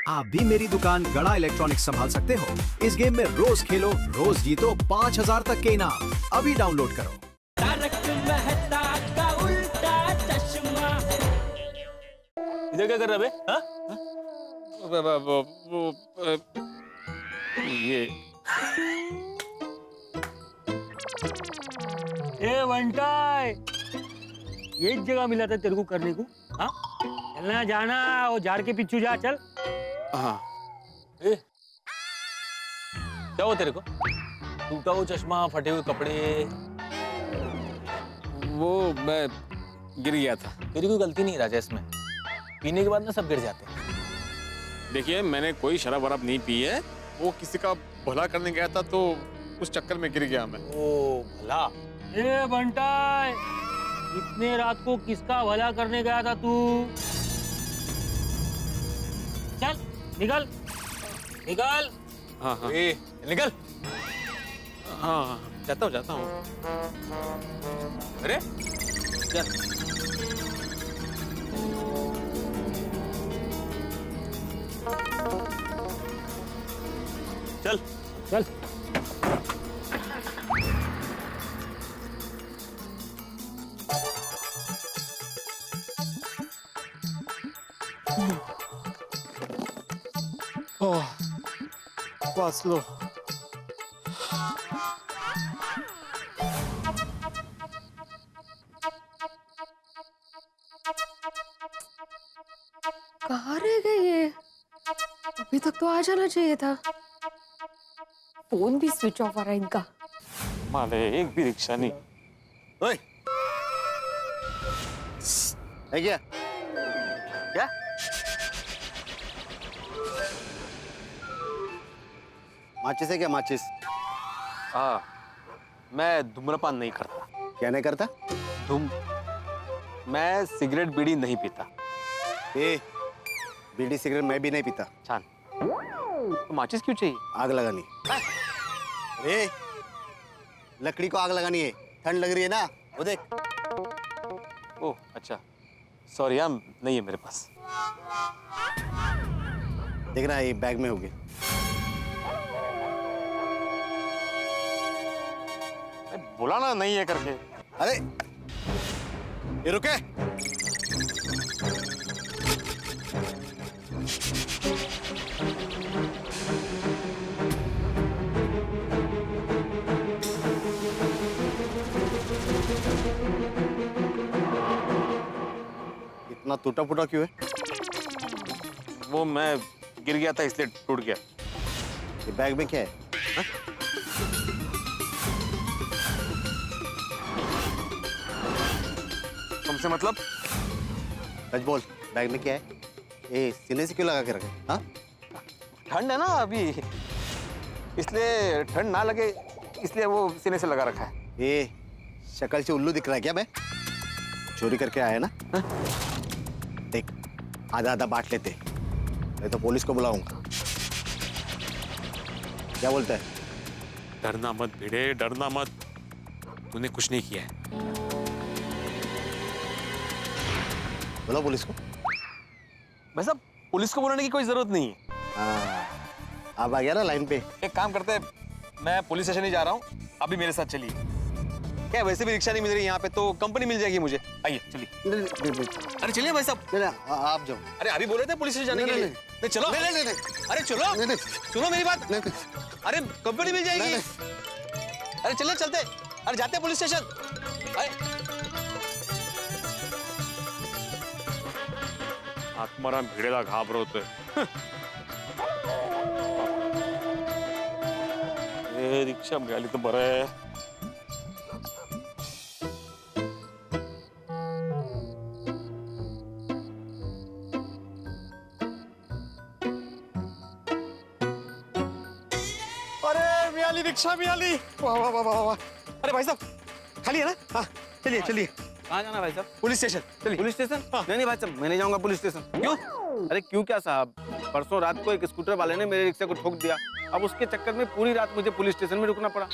आप भी मेरी दुकान गड़ा इलेक्ट्रॉनिक्स संभाल सकते हो। इस गेम में रोज खेलो, रोज जीतो 5000 तक के इनाम। अभी डाउनलोड करो। तारक मेहता का उल्टा चश्मा। इधर क्या कर रहा बे? हाँ? ये ए बंटाई, ये जगह मिला था तेरे को करने को? हाँ, चलना जाना और झाड़ के पीछू जा, चल। हाँ। ए, क्या हुआ तेरे को? टूटा हुआ चश्मा, फटे हुए कपड़े। वो मैं गिर गया था। तेरी कोई गलती नहीं राजा इसमें। पीने के बाद ना सब गिर जाते हैं। देखिए, मैंने कोई शराब वराब नहीं पी है। वो किसी का भला करने गया था तो उस चक्कर में गिर गया मैं। ओ भला। ए बंटाई, इतने रात को किसका भला करने गया था तू? चल निकल, निकल। हाँ हाँ ए, निकल। हाँ हाँ, जाता हूँ। अरे चल। चल चल। वाचलो। कहाँ रह गए ये? अभी तक तो आ जाना चाहिए था। फोन भी स्विच ऑफ आ रहा है इनका। माले एक भी रिक्शा नहीं। ओए, है क्या? क्या? माचिस है क्या? माचिस? हाँ, मैं धूम्रपान नहीं करता। क्या नहीं करता? मैं सिगरेट बीड़ी नहीं पीता। ए, बीड़ी सिगरेट मैं भी नहीं पीता। छान। तो माचिस क्यों चाहिए? आग लगानी। ए, लकड़ी को आग लगानी है। ठंड लग रही है ना, वो देख। ओह अच्छा, सॉरी यार, नहीं है मेरे पास। देख रहा है, ये बैग में होगी। बोला ना नहीं है करके। अरे ये रुके। इतना टूटा फूटा क्यों है? वो मैं गिर गया था इसलिए टूट गया। ये बैग में क्या है? तुमसे मतलब? सच बोल, बैग में क्या है? ए, सीने से क्यों लगा के रखे? हाँ? ठंड है ना अभी, इसलिए ठंड ना लगे इसलिए वो सीने से लगा रखा है। ए, शक्ल से उल्लू दिख रहा है क्या मैं? चोरी करके आया ना? हाँ? देख, आधा आधा बांट लेते, नहीं तो पुलिस को बुलाऊंगा। क्या बोलता है? डरना मत भिड़े, डरना मत। तूने कुछ नहीं किया है। बोलो पुलिस को। भाई साहब, पुलिस को बुलाने की कोई जरूरत नहीं है। हाँ, आप आ गया ना लाइन पे। एक काम करते हैं, मैं पुलिस स्टेशन ही जा रहा हूँ, अभी मेरे साथ चलिए। क्या वैसे भी रिक्शा नहीं मिल रही यहाँ पे, तो कंपनी मिल जाएगी मुझे। आइए चलिए। अरे चलिए भाई साहब। आप जाओ। अरे अभी बोले थे पुलिस स्टेशन जाने के लिए। नहीं चलो। अरे चलो, सुनो मेरी बात। अरे कंपनी मिल जाएगी। अरे चलिए चलते। अरे जाते पुलिस स्टेशन। आत्माराम भिडेला घाबरवतोय। ए, रिक्षा मिळाली तर बरं आहे। अरे मिळाली, रिक्षा मिळाली। वाह वाह वाह वाह वाह। अरे भाई साहब, खाली है ना? हाँ चलिए चलिए। कहाँ जाना भाई साहब? पुलिस स्टेशन चलिए। Police station? हाँ। नहीं भाई साहब, मैं नहीं जाऊंगा पुलिस स्टेशन। क्यों? अरे क्यों क्या साहब, परसों रात को एक स्कूटर वाले ने मेरे रिक्शे को ठोक दिया। अब उसके चक्कर में पूरी रात मुझे पुलिस स्टेशन में रुकना पड़ा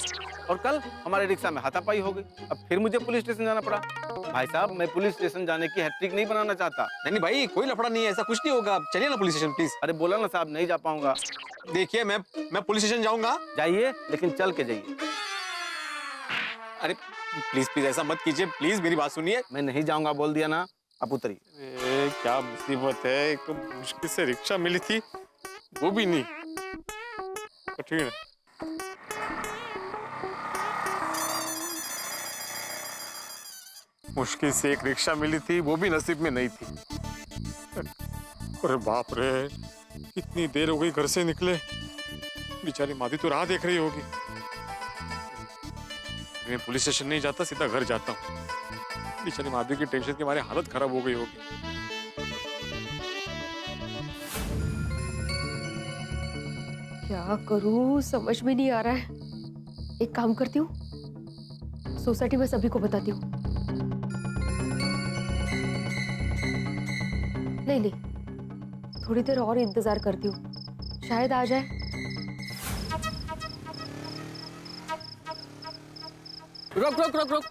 और कल हमारे रिक्शा में हाथापाई हो गई। अब फिर मुझे पुलिस स्टेशन जाना पड़ा। भाई साहब, मैं पुलिस स्टेशन जाने की हैट्रिक नहीं बनाना चाहता। नहीं भाई, कोई लफड़ा नहीं है, ऐसा कुछ नहीं होगा। चलिए ना पुलिस स्टेशन प्लीज। अरे बोला ना साहब, नहीं जा पाऊंगा। देखिए मैं पुलिस स्टेशन जाऊंगा। जाइए, लेकिन चल के जाइए। अरे प्लीज प्लीज ऐसा मत कीजिए, प्लीज मेरी बात सुनिए। मैं नहीं जाऊंगा बोल दिया ना, अब उतरिए। क्या मुसीबत है, एक तो मुश्किल से रिक्शा मिली थी, वो भी नहीं। कठिन है। मुश्किल से एक रिक्शा मिली थी, वो भी नसीब में नहीं थी। अरे बाप रे, कितनी देर हो गई घर से निकले। बेचारी मादी तो राह देख रही होगी। मैं पुलिस स्टेशन नहीं जाता, सीधा घर जाता हूँ। बेचारी माधवी की टेंशन के मारे हालत खराब हो गई होगी। क्या करूं समझ में नहीं आ रहा है। एक काम करती हूँ, सोसाइटी में सभी को बताती हूँ। नहीं नहीं, थोड़ी देर और इंतजार करती हूँ, शायद आ जाए। रुक रुक रुक रुक,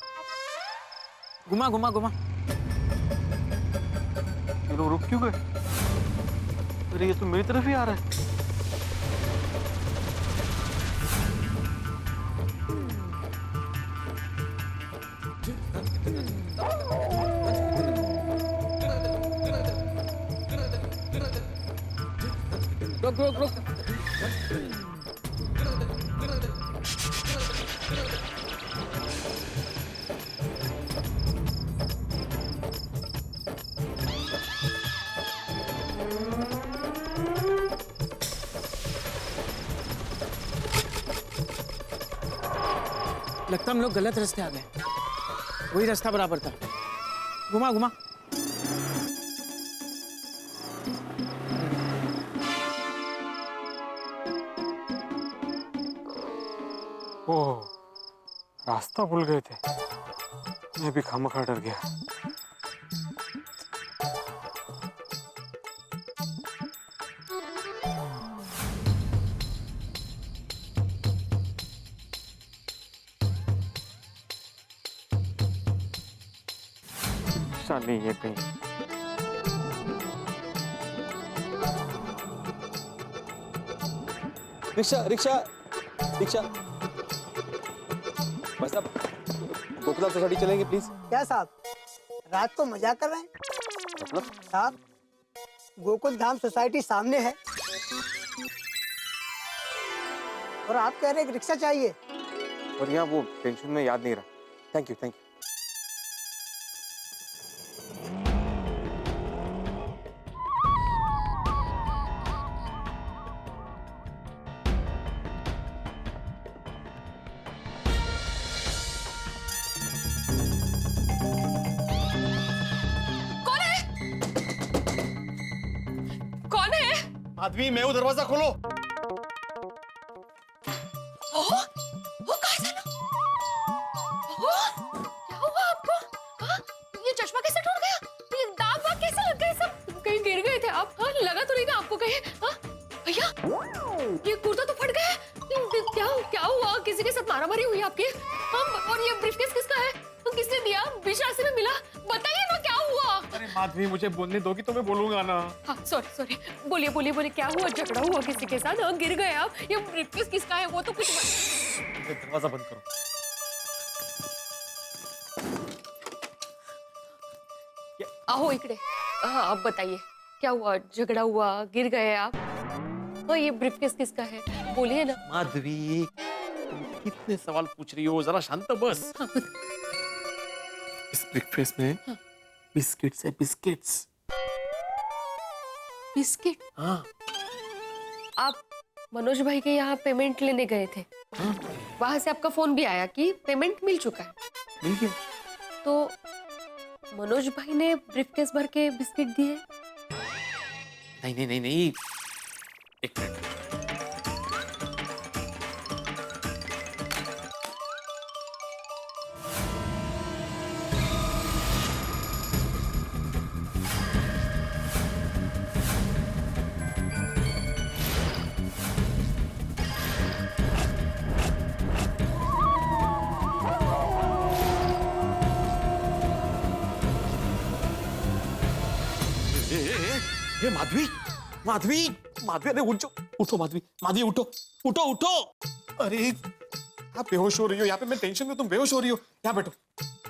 घुमा घुमा घुमा। ये लोग रुक क्यों गए? अरे ये तो मेरी तरफ ही आ रहा है। रुक रुक रुक। लगता हम लोग गलत रास्ते आ गए। वही रास्ता बराबर था। घुमा घुमा। ओह, रास्ता भूल गए थे। मैं भी खामखा डर गया। नहीं है कहीं। Rickshaw rickshaw rickshaw. भाई साहब, गोकुलधाम सोसाइटी चलेंगे प्लीज। क्या साहब, रात को मजाक कर रहे हैं? मतलब साहब, गोकुल धाम सोसाइटी सामने है और आप कह रहे हैं रिक्शा चाहिए। और यहाँ वो टेंशन में याद नहीं रहा। Thank you thank you. कौन है? आदमी, मैं हूँ, दरवाजा खोलो। वो कहाँ से ना? क्या हुआ आपको? हाँ? ये चश्मा कैसे टूट गया? ये दाग वाग कैसे लग गए सब? कहीं गिर गए थे आप? हाँ? लगा तो नहीं था आपको कहीं? हाँ? भैया, ये कुर्ता तो फट गया। क्या हुआ? किसी के साथ मारामारी हुई आपकी? हाँ? और ये ब्रीफकेस किसका है? किसने दिया? बीच रास्ते में मिला? बताइए ना क्या हुआ? अरे माधवी, मुझे बोलने दोगी तो मैं बोलूंगा ना। हाँ, सॉरी, बोलिए बोलिए बोलिए, क्या हुआ? झगड़ा हुआ किसी के साथ? हाँ, गिर गए आप? ये ब्रीफकेस किसका है? वो तो कुछ दरवाजा बंद करो। आओ इकड़े। हाँ, आप बताइए क्या हुआ? झगड़ा हुआ, गिर गए आप? हाँ, ये ब्रीफकेस किसका है? बोलिए ना। माधवी, तुम कितने सवाल पूछ रही हो, जरा शांत बस। हाँ, इस ब्रेकफास्ट में बिस्किट्स है, बिस्किट्स। बिस्किट? हाँ। आप मनोज भाई के यहाँ पेमेंट लेने गए थे? हाँ। वहां से आपका फोन भी आया कि पेमेंट मिल चुका है। मिल गया? तो मनोज भाई ने ब्रीफकेस भर के बिस्किट दिए? नहीं, एक मिनट। अरे माधवी, माधवी, माधवी, अरे उठ जाओ, उठो माधवी, माधवी उठो, उठो उठो। अरे आप बेहोश हो रही हो, यहाँ पे मैं टेंशन में, तुम बेहोश हो रही हो। यहाँ बैठो,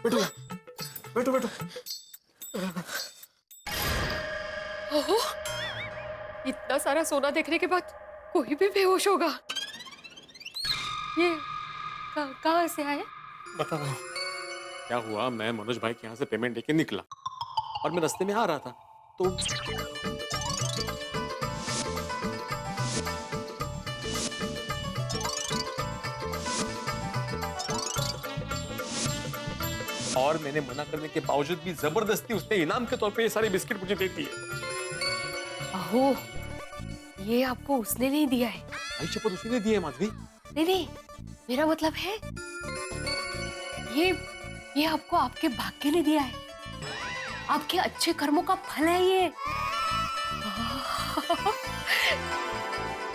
बैठो यहाँ, बैठो बैठो। ओहो, इतना सारा सोना देखने के बाद कोई भी बेहोश होगा। ये कहाँ से आए? बता रहा हूँ क्या हुआ। मैं मनोज भाई के यहाँ से पेमेंट लेके निकला और मैं रास्ते में आ रहा था तो और मैंने मना करने के बावजूद भी जबरदस्ती उसने इनाम के तौर पे ये सारे बिस्किट मुझे दे दिए। ओहो, ये आपको उसने नहीं दिया है? भाई शपथ उसी ने दिए माधवी। नहीं नहीं, मेरा मतलब है ये आपको आपके भाग्य ने दिया है, आपके अच्छे कर्मों का फल है ये।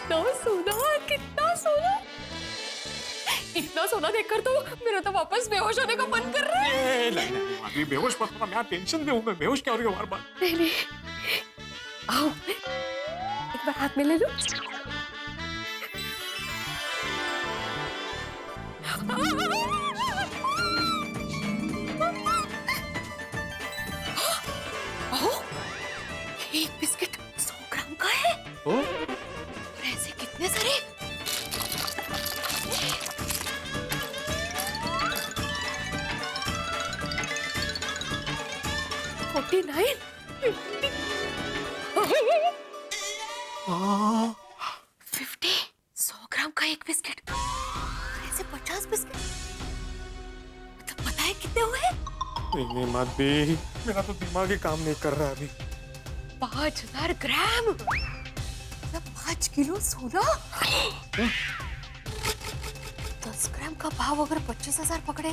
तो सोना, कितना सोना, इतना सोना देखकर तो मेरा तो वापस बेहोश होने का मन कर रहा है। नहीं माधवी, बेहोश मत होना, मैं टेंशन में हूँ। मैं बेहोश क्या हो रही हूँ बार बार। नहीं नहीं, आओ एक बार हाथ में ले लो। एक बिस्किट 100 ग्राम का है। ओ? ऐसे कितने सारे? $49, $50, 100 ग्राम का एक बिस्किट, ऐसे 50 बिस्किट, मतलब पता है कितने हुए? नहीं माधवी, मेरा तो दिमाग ही काम नहीं कर रहा अभी। 5000 ग्राम, मतलब 5 किलो सोना। 10 ग्राम का भाव अगर 25,000 पकड़े,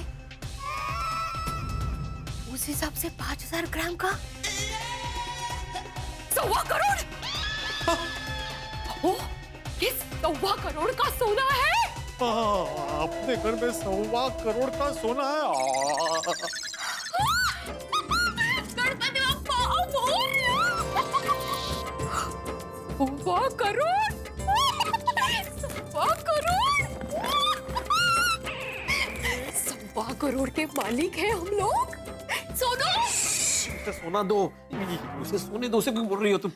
उस हिसाब से 5000 ग्राम का 1.25 करोड़। ओह, ये 1.25 करोड़ का सोना है। अपने घर में 1.25 करोड़ का सोना है। गणपति बप्पा मोरया। 1.25 करोड़, 1.25 करोड़, 1.25 करोड़ के मालिक हैं हम लोग। सोना, सोना दो, उसे सोने दो। से क्यों बोल रही हो तुम?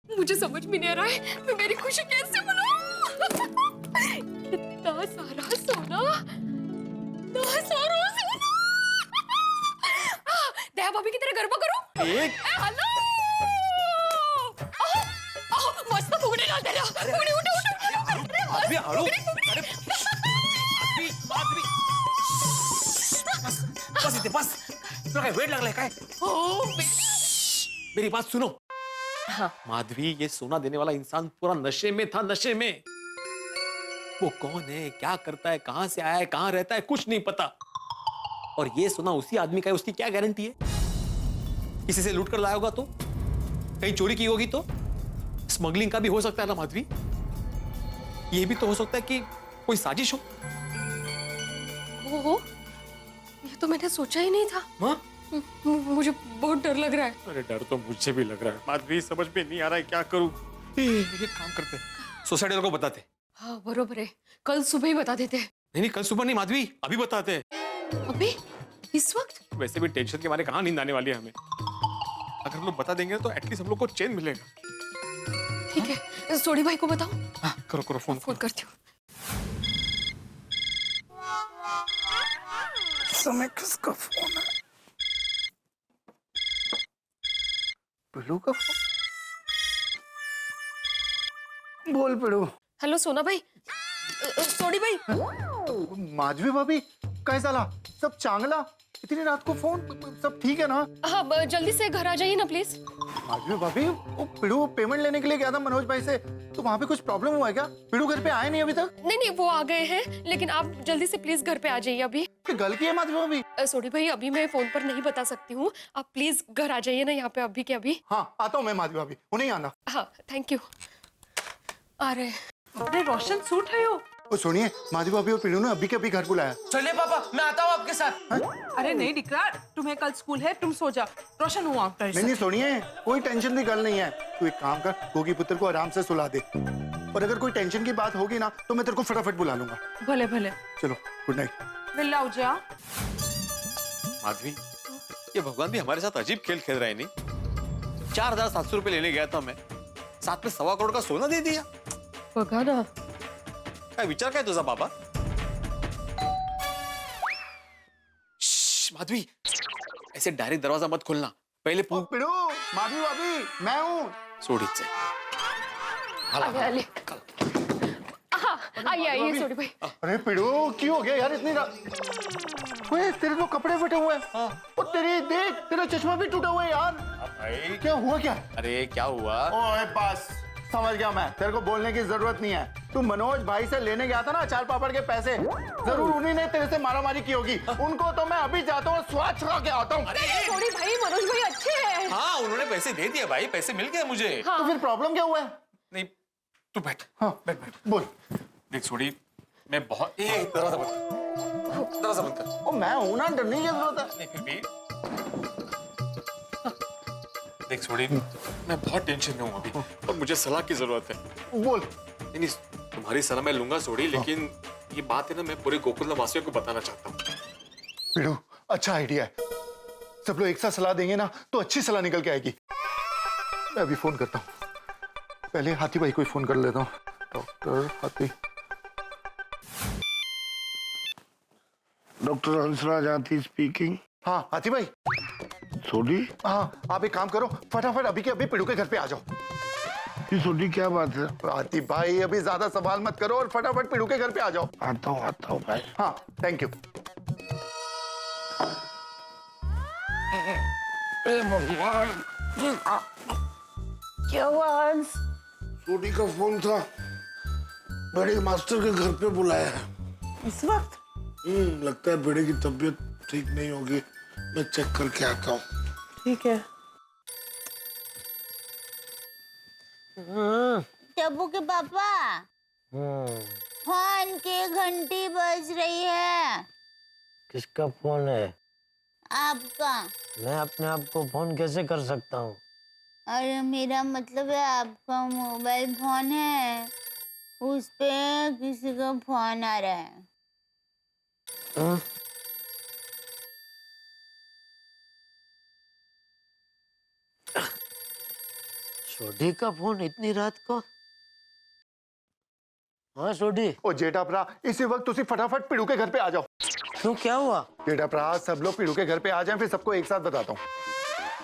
मुझे समझ में नहीं आ रहा है मैं मेरी खुशी कैसे मनाऊं। इतना सारा सोना, इतना सारा सोना। दया भाभी की तरह गरबा करूं? एक हेलो, मस्त फुगड़ी डाल दे रहा। फुगड़ी उठो उठो। माधवी, हलो। अरे माधवी, बस इतने बस। वेट लग रहा है क्या? मेरी बात सुनो। हाँ। माधवी, ये सोना देने वाला इंसान पूरा नशे में था, नशे में। वो कौन है, क्या करता है, कहां से आया है, कहां रहता है, कुछ नहीं पता। और ये सोना उसी आदमी का है, उसकी क्या गारंटी है? किसी से लूट कर लाया होगा तो, कहीं चोरी की होगी तो, स्मगलिंग का भी हो सकता है ना माधवी। ये भी तो हो सकता है कि कोई साजिश हो। ओहो, ये तो मैंने सोचा ही नहीं था। हाँ? मुझे बहुत डर लग रहा है। अरे डर तो मुझे भी लग रहा है माधवी, समझ में नहीं आ रहा है क्या करूं। एक काम करते, सोसाइटी वालों को बताते। हाँ बरोबर है, कल सुबह ही बता देते हैं। नहीं कल सुबह नहीं माधवी, अभी बताते हैं। अभी? इस वक्त? वैसे भी टेंशन के मारे कहाँ नींद आने वाली है हमें। अगर हम लोग बता देंगे तो एटलीस्ट हम लोग को चैन मिलेगा। ठीक है, सोडी भाई को बताओ। हाँ, करो करो फोन करती हूँ। समय किसका फोन है? पिलू का फोन? बोल पिलू। हेलो सोना भाई, सोडी भाई। माधवी भाभी, काय झाला? सब चांगला? इतनी रात को फोन? सब ठीक है ना? हाँ, जल्दी से घर आ जाइए ना प्लीज। माधवी भाभी, वो पिड़ू पेमेंट लेने के लिए गया था मनोज भाई से, तो वहाँ पे कुछ प्रॉब्लम हुआ है क्या? पिड़ू घर पे आए नहीं अभी तक? नहीं, वो आ गए हैं, लेकिन आप जल्दी से प्लीज घर पे आ जाइए अभी। गल की है माधवी भाभी? सोडी भाई, अभी मैं फोन पर नहीं बता सकती हूँ, आप प्लीज घर आ जाइए ना यहाँ पे अभी के अभी। हाँ, आता हूँ मैं माधवी भाभी, उन्हें आना। हाँ, थैंक यू। अरे रोशन सूट है यो। वो सुनिए, माधवी भाभी और पीनू ने अभी के अभी घर बुलाया। चलिए पापा, मैं आता हूँ आपके साथ। अरे नहीं डिकरा, तुम्हें कल स्कूल है, तुम सो जा। रोशन हुआ नहीं सुनिए, कोई टेंशन की गल नहीं है। तू एक काम कर, गोगी पुत्र को आराम से सुला दे, और अगर कोई टेंशन की बात होगी ना तो मैं तेरे को फटाफट बुला लूंगा। भले भले। चलो, गुड नाइट। मिल जा। माधवी, ये भगवान भी हमारे साथ अजीब खेल खेल रहे हैं नहीं? 4700 रुपए लेने गया था मैं, साथ में 1.25 करोड़ का सोना दे दिया। बघा ना, काय विचार काय तुझा बाबा? माधवी, ऐसे डायरेक्ट दरवाजा मत खोलना, पहले पिड़ू, माधवी भाभी, मैं हूँ। सोडीचे आइए आइए सोडी भाई। अरे पिड़ू, क्यों हो गया यार इतनी रात? ओए, तेरे तो कपड़े फटे हुए हैं, और तेरी देख, तेरा चश्मा भी टूटा हुआ है यार। भाई क्या हुआ क्या? अरे क्या हुआ? ओए बस समझ गया मैं, तेरे को बोलने की जरूरत नहीं है। तू मनोज भाई से लेने गया था ना अचार पापड़ के पैसे, जरूर उन्हीं ने तेरे से मारामारी की होगी। उनको तो मैं अभी जाता हूँ, स्वाद छुड़ा के आता हूँ। सोडी भाई, मनोज भाई अच्छे हैं। हाँ, उन्होंने पैसे दे दिए भाई, पैसे मिल गए मुझे। हाँ। तो फिर प्रॉब्लम क्या हुआ है? नहीं, तू बैठ। हाँ बैठ बैठ, बोल। देख सोडी, मैं बहुत दरवाजा बंद कर। ओ मैं हूं ना, डरने की जरूरत है। नहीं फिर भी देख सोडी, मैं बहुत टेंशन में हूँ अभी, और मुझे सलाह की जरूरत है। बोल। नहीं, तुम्हारी सलाह मैं लूंगा सोडी, लेकिन ये बात है ना, मैं पूरे गोकुलम वासियों को बताना चाहता हूँ। पिड़ू, अच्छा आइडिया है। सब लोग एक साथ सलाह देंगे ना तो अच्छी सलाह निकल के आएगी। मैं अभी फोन करता हूँ, पहले हाथी भाई को फोन कर लेता हूँ। डॉक्टर हाथी। डॉक्टर हंसराज हाथी स्पीकिंग। हाँ हाथी भाई। सोडी? हाँ, आप एक काम करो, फटाफट अभी के अभी पिड़ू के घर पे आ जाओ। ये सोडी क्या बात है? हाथी भाई अभी ज्यादा सवाल मत करो और फटाफट पिड़ू के घर पे आ जाओ। आता हूँ भाई। हाँ थैंक यू। क्या हुआ हंस? सोडी का फोन था, बड़े मास्टर के घर पे बुलाया है इस वक्त? लगता है बेड़े की तबीयत ठीक नहीं होगी, मैं चेक करके आता हूँ। ठीक है। टब्बू के पापा, फोन की घंटी बज रही है। किसका फोन है? आपका। मैं अपने आप को फोन कैसे कर सकता हूँ? अरे मेरा मतलब है आपका मोबाइल फोन है, उस पे किसी का फोन आ रहा है। सोडी का फोन इतनी रात को? हाँ सोडी। ओ जेठा भरा, इसी वक्त तुसी फटाफट पिड़ू के घर पे आ जाओ। क्यों, क्या हुआ? जेठा भरा, सब लोग पिड़ू के घर पे आ जाएं, फिर सबको एक साथ बताता हूँ।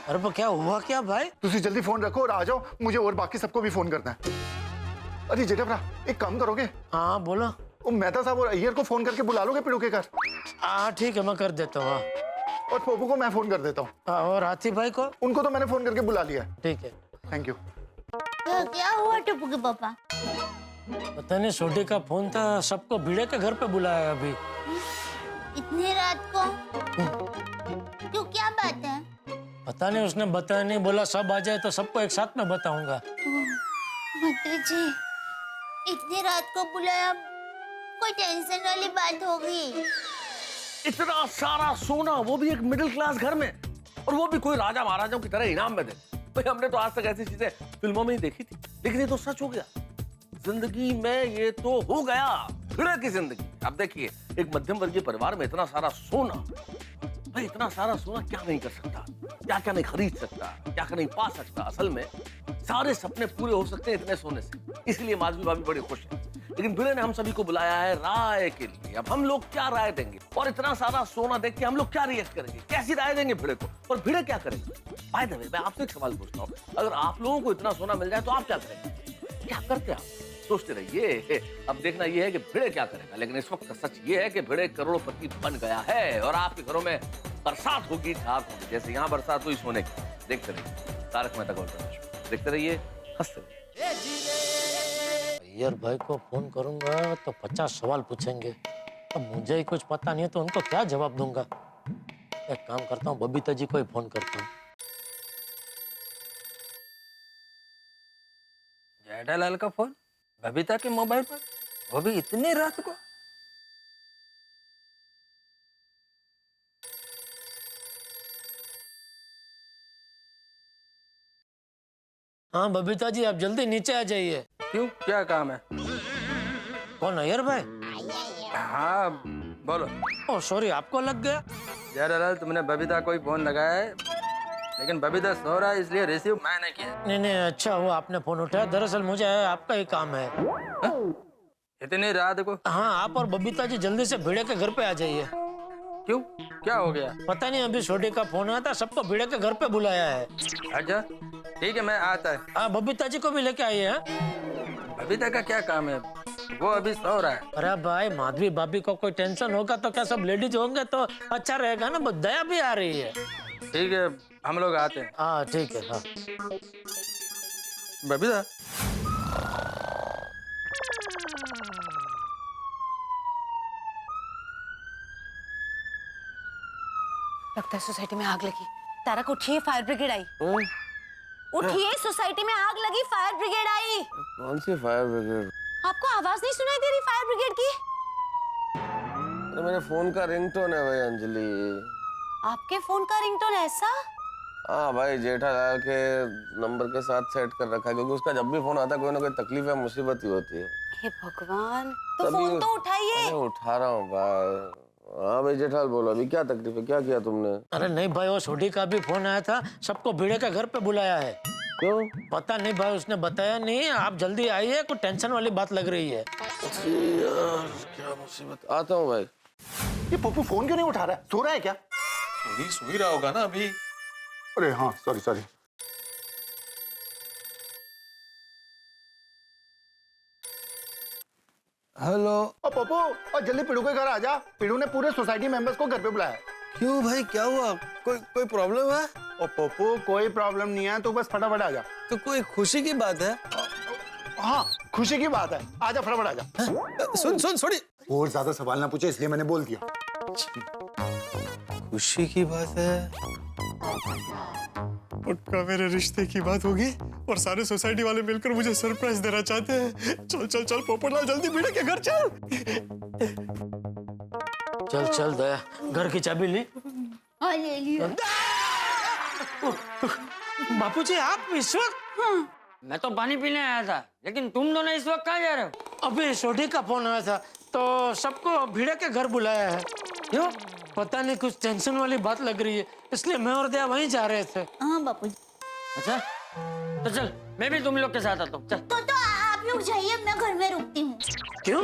अरे पर क्या हुआ क्या भाई? तुसी जल्दी फोन रखो और आ जाओ, मुझे और बाकी सबको भी फोन करना है। अरे जेठा भरा, एक काम करोगे? हाँ बोलो। मेहता साहब और अय्यर को फोन करके बुला लोगे पिड़ू के घर? हाँ ठीक है, मैं कर देता हूँ। और पोपू को मैं फोन कर देता हूँ। और हाथी भाई को? उनको तो मैंने फोन करके बुला लिया। ठीक है, थैंक यू। क्या हुआ टप्पू के पापा? पता नहीं, सोडी का फोन था, सबको भिड़े के घर पे बुलाया अभी। इतनी रात को? क्यों, क्या बात है? पता नहीं, उसने बताया नहीं, बोला सब आ जाए तो सबको एक साथ में बताऊंगा। मंत्री जी, इतनी रात को बुलाया, कोई टेंशन वाली बात होगी? इतना सारा सोना, वो भी एक मिडिल क्लास घर में, और वो भी कोई राजा महाराजाओं की तरह इनाम में दे। भाई हमने तो आज तक ऐसी चीजें फिल्मों में ही देखी थी, लेकिन ये तो सच हो गया जिंदगी में। ये तो हो गया भिड़े की जिंदगी। अब देखिए, एक मध्यम वर्गीय परिवार में इतना सारा सोना, भाई इतना सारा सोना क्या नहीं कर सकता, क्या क्या नहीं खरीद सकता, क्या क्या नहीं पा सकता। असल में सारे सपने पूरे हो सकते हैं इतने सोने से, इसलिए माधवी भाभी बड़ी खुश है। लेकिन भिड़े ने हम सभी को बुलाया है राय के लिए। अब हम लोग क्या राय देंगे, और इतना सारा सोना देख के हम लोग क्या रिएक्ट करेंगे, कैसी राय देंगे भिड़े को, और भिड़े क्या करेंगे? बाय द वे, मैं आपसे एक सवाल पूछता हूँ, अगर आप लोगों को इतना सोना मिल जाए तो आप क्या करेंगे? क्या करते आप? सोचते रहिए। अब देखना ये है कि भिड़े क्या करेगा। लेकिन इस वक्त सच ये है कि भिड़े करोड़पति बन गया है, और आपके घरों में बरसात होगी, ठाक होगी, जैसे यहाँ बरसात हुई सोने की। देखते रहिए तारक मेहता का उल्टा चश्मा, देखते रहिए, हंसते रहिए। अय्यर भाई को फोन करूंगा तो 50 सवाल पूछेंगे, अब मुझे ही कुछ पता नहीं है तो उनको क्या जवाब दूंगा। एक काम करता हूँ, बबीता जी को ही फोन करता हूँ। जेठालाल का फोन बबीता के मोबाइल पर? वो भी इतनी रात को। हाँ बबीता जी, आप जल्दी नीचे आ जाइए। क्यों, क्या काम है? कौन अय्यर भाई? हाँ बोलो। ओह सॉरी, आपको लग गया। जयलाल, तुमने बबीता को ही फोन लगाया है, लेकिन बबीता सो रहा है इसलिए रिसीव मैंने किया। नहीं नहीं, अच्छा हुआ आपने फोन उठाया। दरअसल मुझे आपका ही काम है। इतनी रात को? हाँ, आप और बबीता जी जल्दी से भिड़े के घर पे आ जाइए। क्यों, क्या हो गया? पता नहीं, अभी छोटे का फोन आया था, सबको भिड़े के घर पे बुलाया है। अच्छा ठीक है, मैं आता है। हाँ, बबीता जी को भी लेके आइए। बबीता का क्या काम है, वो अभी सो रहा है। अरे भाई, माधवी भाभी को कोई टेंशन होगा तो क्या सब लेडीज होंगे तो अच्छा रहेगा ना, दया भी आ रही है। ठीक है, हम लोग आते हैं। हाँ ठीक है। हाँ बबीता, लगता है सोसाइटी में आग लगी। तारक उठिए, फायर ब्रिगेड आई। उठिए, सोसाइटी में आग लगी, फायर ब्रिगेड आई। कौन सी फायर ब्रिगेड? आपको आवाज नहीं सुनाई दे रही फायर ब्रिगेड की? अरे मेरे फोन का रिंगटोन है भाई अंजलि। आपके फोन का रिंगटोन ऐसा? हाँ भाई, जेठालाल के नंबर के साथ सेट कर रखा है, क्योंकि उसका जब भी फोन आता है कोई ना कोई तकलीफ या मुसीबत ही होती है। हे भगवान, तो फोन तो उठाइए। अरे उठा रहा हूँ भाई। हाँ भाई जेठालाल, बोलो अभी क्या तकलीफ है, क्या किया तुमने? अरे नहीं भाई, वो छोटी का भी फोन आया था, सबको भिड़े के घर पे बुलाया है। क्यों? पता नहीं भाई, उसने बताया नहीं। आप जल्दी आइए, कोई टेंशन वाली बात लग रही है। यार क्या मुसीबत। आता हूँ भाई। ये पप्पू फोन क्यों नहीं उठा रहा है? सो रहा है क्या? सो ही रहा होगा ना अभी। अरे हाँ, सॉरी सॉरी। हेलो। पप्पू, और जल्दी पिड़ू के घर आ जा। पिड़ू ने पूरे सोसाइटी मेंबर्स को घर पे बुलाया। क्यों भाई, क्या हुआ? कोई प्रॉब्लम है? ओ पप्पू, कोई प्रॉब्लम नहीं है, तू बस फटाफट आ जा। तो कोई खुशी की बात है? हाँ, खुशी की बात है। आजा, फटाफट आजा। सुन सॉरी। और ज्यादा सवाल ना पूछे, इसलिए मैंने बोल दिया। खुशी की बात है? पक्का मेरे रिश्ते की बात होगी और सारे सोसाइटी वाले मिलकर मुझे सरप्राइज देना चाहते हैं। चल चल चल पोपटलाल, जल्दी भिड़े के घर चल। चल चल दया, घर की चाबी ली? हाँ ले लिया। बापूजी, आप इस वक्त? मैं तो पानी पीने आया था, लेकिन तुम दोनों इस वक्त कहाँ जा रहे हो? अभी छोटी का फोन आया था तो सबको भिड़े के घर बुलाया है। क्यों? पता नहीं, कुछ टेंशन वाली बात लग रही है, इसलिए मैं और दया वहीं जा रहे थे। हाँ बापू। अच्छा तो चल, मैं भी तुम लोग के साथ आता हूँ। चल। तो आप लोग जाइए, मैं घर में रुकती हूँ। क्यों?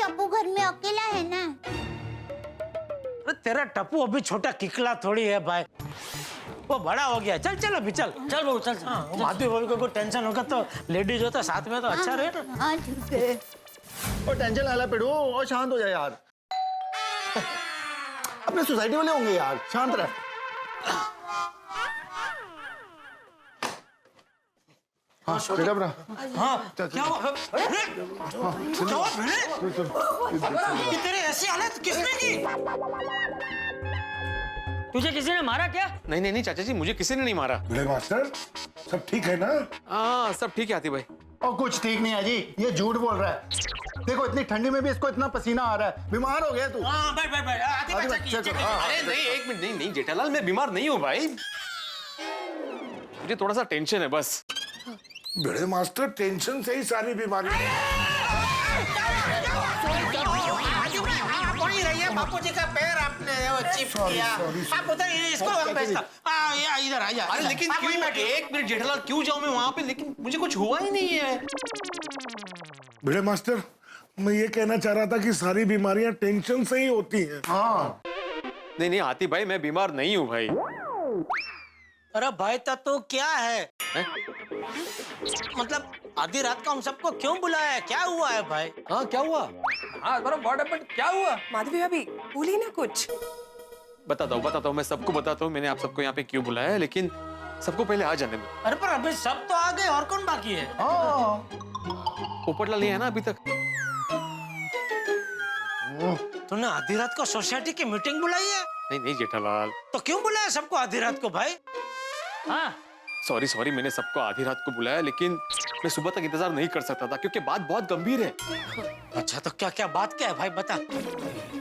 टप्पू घर में अकेला है ना। अरे तेरा टप्पू अभी छोटा किकला थोड़ी है भाई, वो बड़ा हो गया। चल चल अभी चल चल बहू चल। हाँ, माधवी भाभी को कोई टेंशन होगा तो लेडीज होता साथ में तो अच्छा रहे ना। हाँ ठीक है। और टेंशन ना ले पिड़ू, और शांत हो जाए यार। अपने सोसाइटी वाले होंगे यार, शांत रह। हाँ बेटा बरा। हाँ क्या हुआ? तेरे ऐसी हालत किसने की? तुझे किसी ने मारा क्या? नहीं चाचा जी, मुझे किसी ने नहीं मारा। बड़े मास्टर, सब ठीक है ना? हाँ सब ठीक है आती भाई। और कुछ ठीक नहीं है जी, ये झूठ बोल रहा है। देखो इतनी ठंडी में भी इसको इतना पसीना आ रहा है। बीमार हो गया तू। हाँ बैठ। अरे नहीं, एक मिनट। नहीं जेठालाल, मैं बीमार नहीं हूँ भाई, मुझे थोड़ा सा टेंशन है बस। बड़े मास्टर, टेंशन से ही सारी बीमारी। बापू जी का पैर आपने चिप किया। आप उधर इसको इधर आइए। अरे लेकिन क्यों? एक मिनट जेठालाल, क्यों जाऊं मैं वहां पे? लेकिन मुझे कुछ हुआ ही नहीं है। बड़े मास्टर, मैं ये कहना चाह रहा था कि सारी बीमारियां टेंशन से ही होती हैं। हाँ। नहीं आती भाई, मैं बीमार नहीं हूँ भाई। अरे भाई तो क्या है? मतलब आधी रात को हम सबको क्यों बुलाया है? क्या हुआ है भाई? हाँ क्या हुआ? हाँ बड़ा व्हाट हैपेंड, क्या हुआ? माधवी भाभी बोली ना कुछ। बताता हूँ, मैं सबको बताता हूँ मैंने आप सबको यहाँ पे क्यों बुलाया है, लेकिन सबको पहले आ जाने दो। अरे पर अभी सब तो आ गए, और कौन बाकी है? पोपटलाल नहीं है ना अभी तक? तूने आधी रात को सोसाइटी की मीटिंग बुलाई है? नहीं जेठालाल। तो क्यों बुलाया सबको आधी रात को भाई? हाँ सॉरी मैंने सबको आधी रात को बुलाया, लेकिन मैं सुबह तक इंतजार नहीं कर सकता था क्योंकि बात बहुत गंभीर है। अच्छा तो क्या क्या बात क्या है भाई, बता।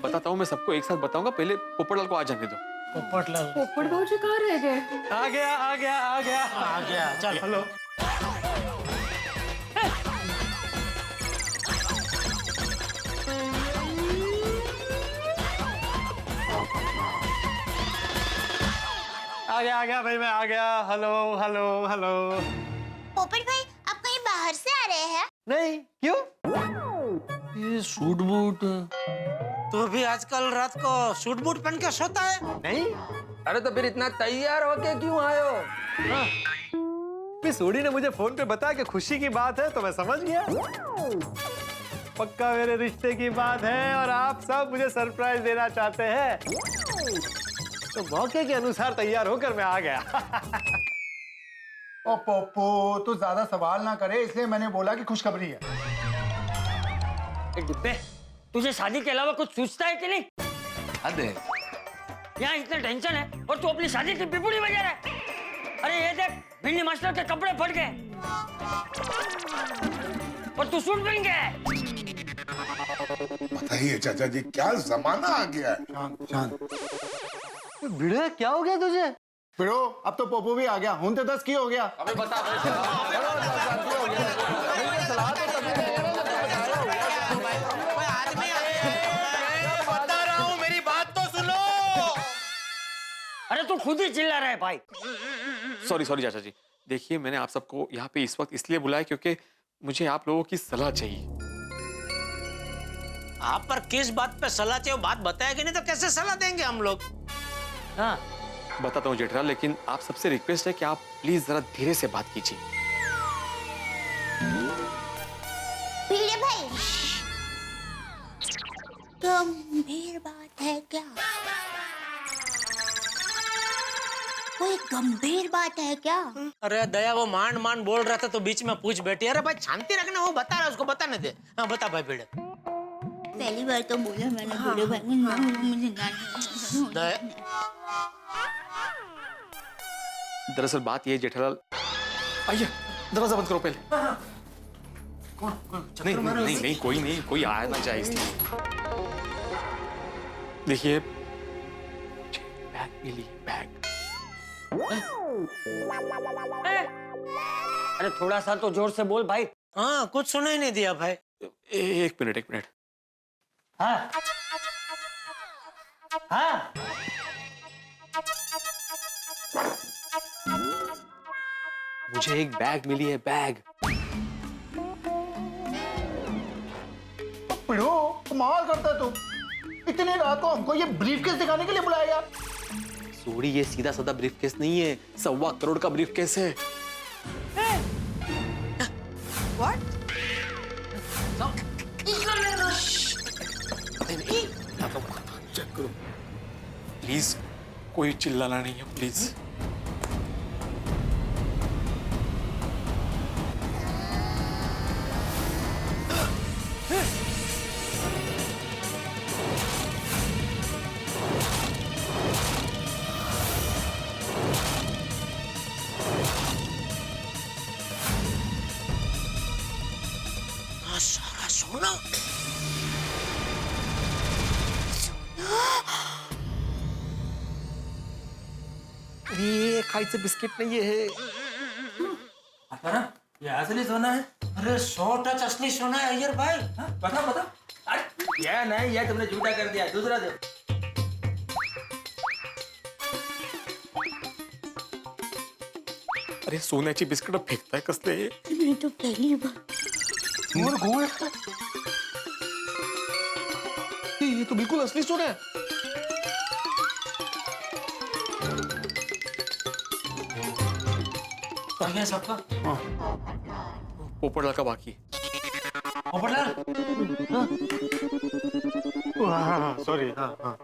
बताता हूँ, मैं सबको एक साथ बताऊंगा, पहले पोपटलाल को आ जाने दो। पोपटलाल पोपट भाजी कहाँ रह गए? आ गया आ गया आ गया आ गया, चल। हेलो। आ गया भाई, मैं आ गया। Hello hello hello. पोपट भाई आप कहीं बाहर से आ रहे हैं? नहीं, क्यों? ये सूट बूट तो भी आजकल रात को सूट बूट पहन के सोता है? नहीं। अरे तो फिर इतना तैयार होके क्यों आए हो? सोडी ने मुझे फोन पे बताया कि खुशी की बात है तो मैं समझ गया। पक्का मेरे रिश्ते की बात है और आप सब मुझे सरप्राइज देना चाहते हैं, तो मौके के अनुसार तैयार होकर मैं आ गया। ओ पोपो, तू ज्यादा सवाल ना करे, इसलिए मैंने बोला कि खुशखबरी है। डिब्बे, तुझे शादी के अलावा कुछ सोचता है कि नहीं? अरे यहाँ इतना टेंशन है और तू अपनी शादी की पिपुड़ी बजा रहा है। अरे ये देख, भिंडी मास्टर के कपड़े फट गए और तू सूट पहन गया है। बताइए चाचा जी, क्या जमाना आ गया है। शांत। भिड़े, क्या हो गया तुझे? फिरो, अब तो पोपो भी आ गया, हूं तो 10 की हो गया। अबे बता बता रहा हूँ, मेरी बात तो सुनो। अरे तू खुद ही चिल्ला रहा है भाई। सॉरी सॉरी चाचा जी, देखिए मैंने आप सबको यहाँ पे इस वक्त इसलिए बुलाया क्योंकि मुझे आप लोगों की सलाह चाहिए। आप पर किस बात पे सलाह चाहिए, बात बताएगी नहीं तो कैसे सलाह देंगे हम लोग? हाँ बताता हूँ जेठराल, लेकिन आप सबसे रिक्वेस्ट है कि आप प्लीज जरा धीरे से बात कीजिए। भिड़े भाई, गंभीर बात है क्या? कोई गंभीर बात है क्या? अरे दया, वो मान मान बोल रहा था तो बीच में पूछ बैठी। अरे भाई शांति रखना, वो बता रहा है, उसको बताने दे। हाँ बता भाई भिड़े। पहली बार तो बोला मैंने भिड़े भाई को, मुझे गाली। दया, दरअसल बात ये है जेठालाल, आइए दरवाजा बंद करो पहले। नहीं नहीं नहीं नहीं, कोई नहीं, कोई आया ना जाए इसलिए। देखिए बैग मिली, बैग। अरे थोड़ा सा तो जोर से बोल भाई। हाँ कुछ सुना ही नहीं दिया भाई। एक मिनट। हाँ हाँ मुझे एक बैग मिली है, बैग। पिड़ो, कमाल करता है तू। इतनी रात को हमको ये ब्रीफकेस दिखाने के लिए बुलाया? सोडी, ये सीधा साधा ब्रीफकेस नहीं है, 1.25 करोड़ का ब्रीफकेस है। What? चेक करो प्लीज, कोई चिल्लाना नहीं है प्लीज। सारा सोना। ये खायचं बिस्किट नहीं है। ये असली सोना है? अरे 100 टच असली सोना है अय्यर भाई। बता बता। अरे ये नहीं, ये तुमने झूठा कर दिया, दूसरा दो। अरे सोन्याची बिस्किट फेकताय कसले? मैं तो पहली बार। और गोल, ये तो बिल्कुल असली सोना है। कहीं सबका पोपटलाल का बाकी। पोपटलाल, हाँ सॉरी। हाँ हाँ।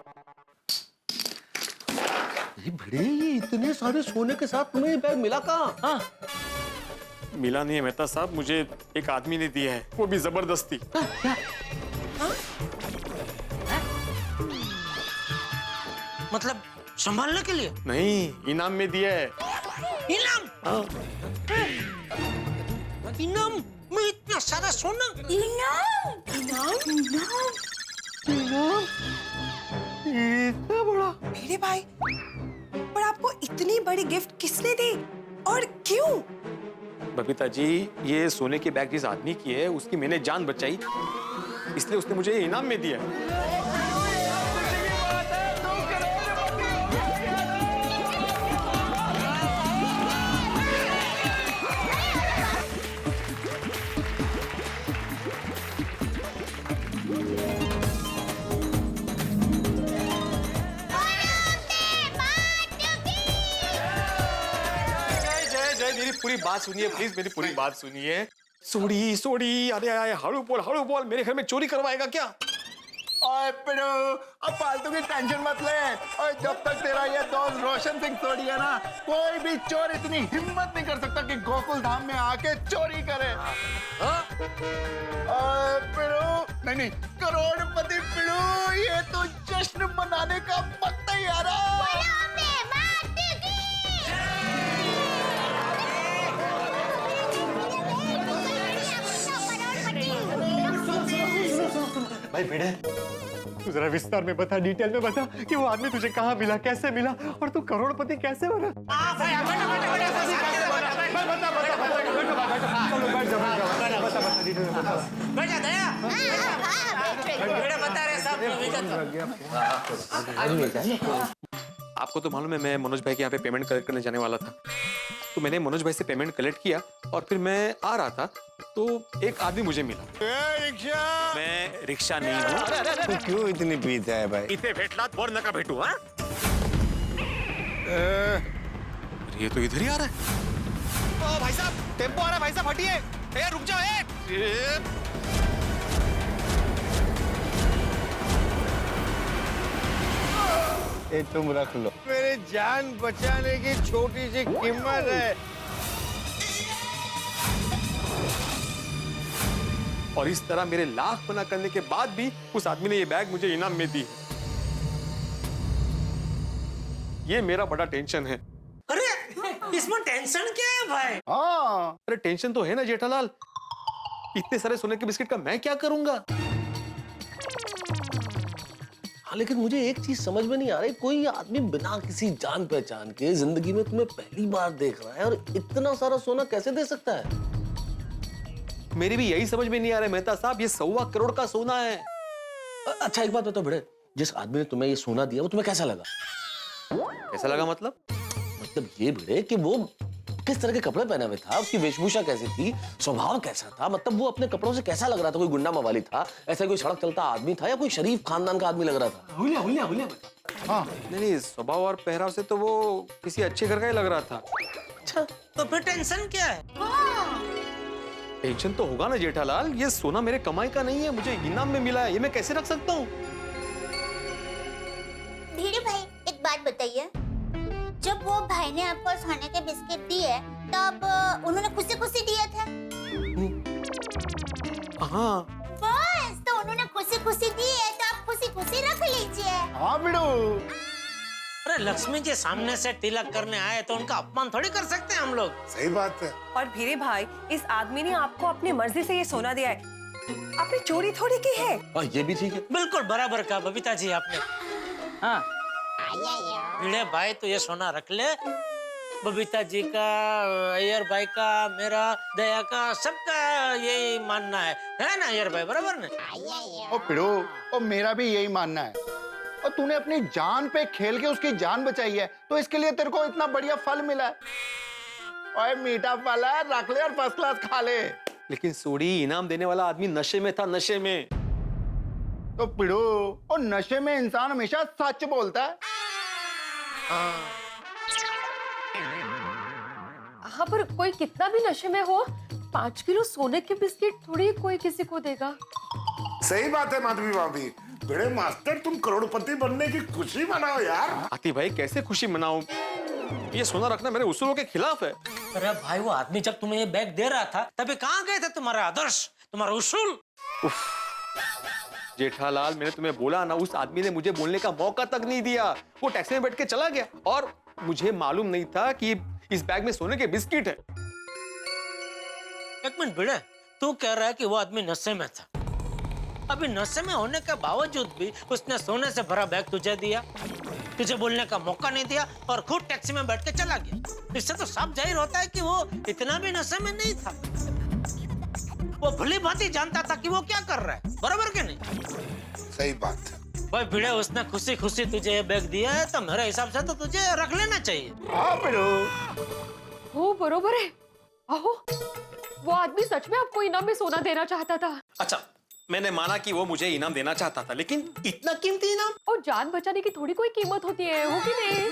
भिड़े, ये इतने सारे सोने के साथ तुम्हें ये बैग मिला कहाँ? हाँ मिला नहीं है मेहता साहब, मुझे एक आदमी ने दिया है, वो भी जबरदस्ती। मतलब संभालने के लिए? नहीं, इनाम में दिया है। इनाम? इनाम में इतना सारा सोना। इनाम इतना बड़ा? मेरे भाई, पर आपको इतनी बड़ी गिफ्ट किसने दी और क्यों? बबीता जी, ये सोने की बैग जिस आदमी की है उसकी मैंने जान बचाई, इसलिए उसने मुझे ये इनाम में दिया। मेरी पूरी बात सुनिए प्लीज, मेरी पूरी बात सुनिए। सोड़ी सोड़ी, अरे आए हड़ू बोल, मेरे घर में चोरी करवाएगा क्या? ओए पिड़ू, अब फालतू की टेंशन मत ले। और जब तक तेरा ये दोस्त रोशन सिंह सोड़ी है ना, कोई भी चोर इतनी हिम्मत नहीं कर सकता कि गोकुल धाम में आके चोरी करे। ओए पिड़ू, नहीं, करोड़पति पिड़ू, ये तो जश्न मनाने का वक्त ही आ रहा है। भाई भिड़े, तू जरा विस्तार में बता, डिटेल में बता कि वो आदमी तुझे कहाँ मिला, कैसे मिला और तू करोड़पति कैसे बना? आपको तो मालूम है मैं मनोज भाई के यहाँ पे पेमेंट कलेक्ट करने जाने वाला था, तो मैंने मनोज भाई से पेमेंट कलेक्ट किया और फिर मैं आ रहा था तो एक आदमी मुझे मिला। रिक्शा? मैं रिक्शा नहीं हूँ। तो क्यों इतनी पीता है भाई? इथे भेटलात बोर नका भेटू। हाँ, ये तो इधर ही आ रहा है। ओ भाई साहब, टेम्पो आ रहा है, भाई साहब हटिए, रुक जाओ। ये तुम रख लो, मेरी जान बचाने की छोटी सी कीमत है। और इस तरह मेरे लाख मना करने के बाद भी उस आदमी ने ये बैग मुझे इनाम में दी। ये मेरा बड़ा टेंशन है। अरे इसमें टेंशन क्या है भाई? हाँ, अरे टेंशन तो है ना जेठालाल, इतने सारे सोने के बिस्किट का मैं क्या करूंगा? हाँ, लेकिन मुझे एक चीज समझ में नहीं आ रही, कोई आदमी बिना किसी जान पहचान के जिंदगी में तुम्हें पहली बार देख रहा है और इतना सारा सोना कैसे दे सकता है? मेरी भी यही समझ में नहीं आ रहा है मेहता साहब, ये 1.25 करोड़ का सोना है। अच्छा एक बात बताओ भिड़े, जिस आदमी ने तुम्हें ये सोना दिया वो तुम्हें कैसा लगा? कैसा लगा मतलब? मतलब ये भिड़े कि वो किस तरह के कपड़े पहने हुए था, उसकी वेशभूषा कैसी थी, स्वभाव कैसा था, मतलब वो अपने कपड़ों से कैसा लग रहा था? कोई गुंडा मवाली था, ऐसा कोई सड़क चलता आदमी था या कोई शरीफ खानदान का आदमी लग रहा था? हुलिया। हाँ, नहीं, स्वभाव और पहराव से तो वो किसी अच्छे घर का ही लग रहा था। अच्छा, तो फिर टेंशन क्या है? टेंशन तो होगा ना जेठालाल, ये सोना मेरे कमाई का नहीं है, मुझे इनाम में मिला है, ये मैं कैसे रख सकता हूँ? धीरे भाई, एक बात बताइए, जब वो भाई ने आपको सोने के बिस्किट दिए तब उन्होंने खुशी दिए थे? हाँ। बस, तो उन्होंने खुशी दिए तो आप खुशी रख लीजिए। हाँ बिड़ू। अरे लक्ष्मी जी सामने से तिलक करने आए तो उनका अपमान थोड़ी कर सकते हैं हम लोग। सही बात है। और भीरे भाई, इस आदमी ने आपको अपनी मर्जी से ये सोना दिया है, आपने चोरी थोड़ी की है। ये भी ठीक है। बिल्कुल बराबर कहा बबीता जी आपने। हाँ, भिड़े भाई तो ये सोना रख ले, बबीता जी का, अय्यर भाई का, मेरा, दया का, सबका यही मानना है ना अय्यर भाई, बराबर ना? ओ पिड़ू, ओ मेरा भी यही मानना है। और तूने अपनी जान पे खेल के उसकी जान बचाई है, तो इसके लिए तेरे को इतना बढ़िया फल मिला है। ओए मीठा फल है, रख ले और फर्स्ट क्लास खा ले। लेकिन सोड़ी, इनाम देने वाला आदमी नशे में था, नशे में। तो पिड़ू, और नशे में इंसान हमेशा सच बोलता है। हाँ, पर कोई कितना भी नशे में हो, 5 किलो सोने के बिस्किट थोड़ी कोई किसी को देगा। सही बात है माधवी भाभी। बड़े मास्टर, तुम करोड़पति बनने की खुशी मनाओ यार। आती भाई, कैसे खुशी मनाऊं? ये सोना रखना मेरे उसूलों के खिलाफ है। अरे भाई, वो आदमी जब तुम्हें ये बैग दे रहा था तभी कहाँ गए थे तुम्हारा आदर्श, तुम्हारा उसूल? जेठालाल, मैंने तुम्हें बोला ना, उस आदमी ने मुझे बोलने का मौका तक नहीं दिया। वो टैक्सी में बैठ के चला गया और मुझे मालूम नहीं था कि इस बैग में सोने के बिस्किट है। एक मिनट भिड़े, तू कह रहा है कि वो आदमी नशे में था। अभी नशे में होने के बावजूद भी उसने सोने से भरा बैग तुझे दिया, तुझे बोलने का मौका नहीं दिया और खुद टैक्सी में बैठ के चला गया। इससे तो साफ जाहिर होता है कि वो इतना भी नशे में नहीं था। वो भली भांति जानता था कि वो क्या कर रहा है, बराबर के नहीं? सही बात। भाई भिड़े, उसने खुशी खुशी तुझे ये बैग दिया है तो मेरे हिसाब से तो तुझे रख लेना चाहिए। वो बरोबर है। आहो, वो आदमी सच में आपको इनाम में सोना देना चाहता था। अच्छा, मैंने माना कि वो मुझे इनाम देना चाहता था, लेकिन इतना कीमती इनाम? और जान बचाने की थोड़ी कोई कीमत होती है, हो कि नहीं?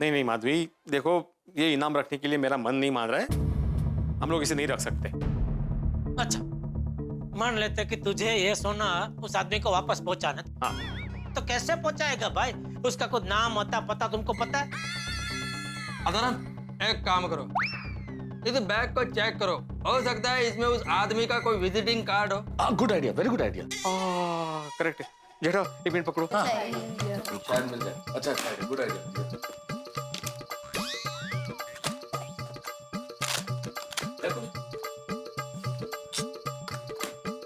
नहीं नहीं माधवी, देखो ये इनाम रखने के लिए मेरा मन नहीं मान रहा है। हम लोग इसे नहीं रख सकते। अच्छा, मान लेते कि तुझे ये सोना उस आदमी को वापस पहुंचाना। हाँ। तो कैसे पहुंचाएगा भाई? उसका कुछ नाम आता पता तुमको पता है? अदानंद, एक काम करो, इस बैग को चेक करो, हो सकता है इसमें उस आदमी का कोई विजिटिंग कार्ड हो। Good idea, very good idea. Correct है। जेठा, एक मिनट पकड़ो। शायद मिल जाए। अच्छा अच्छा, गुड आइडिया।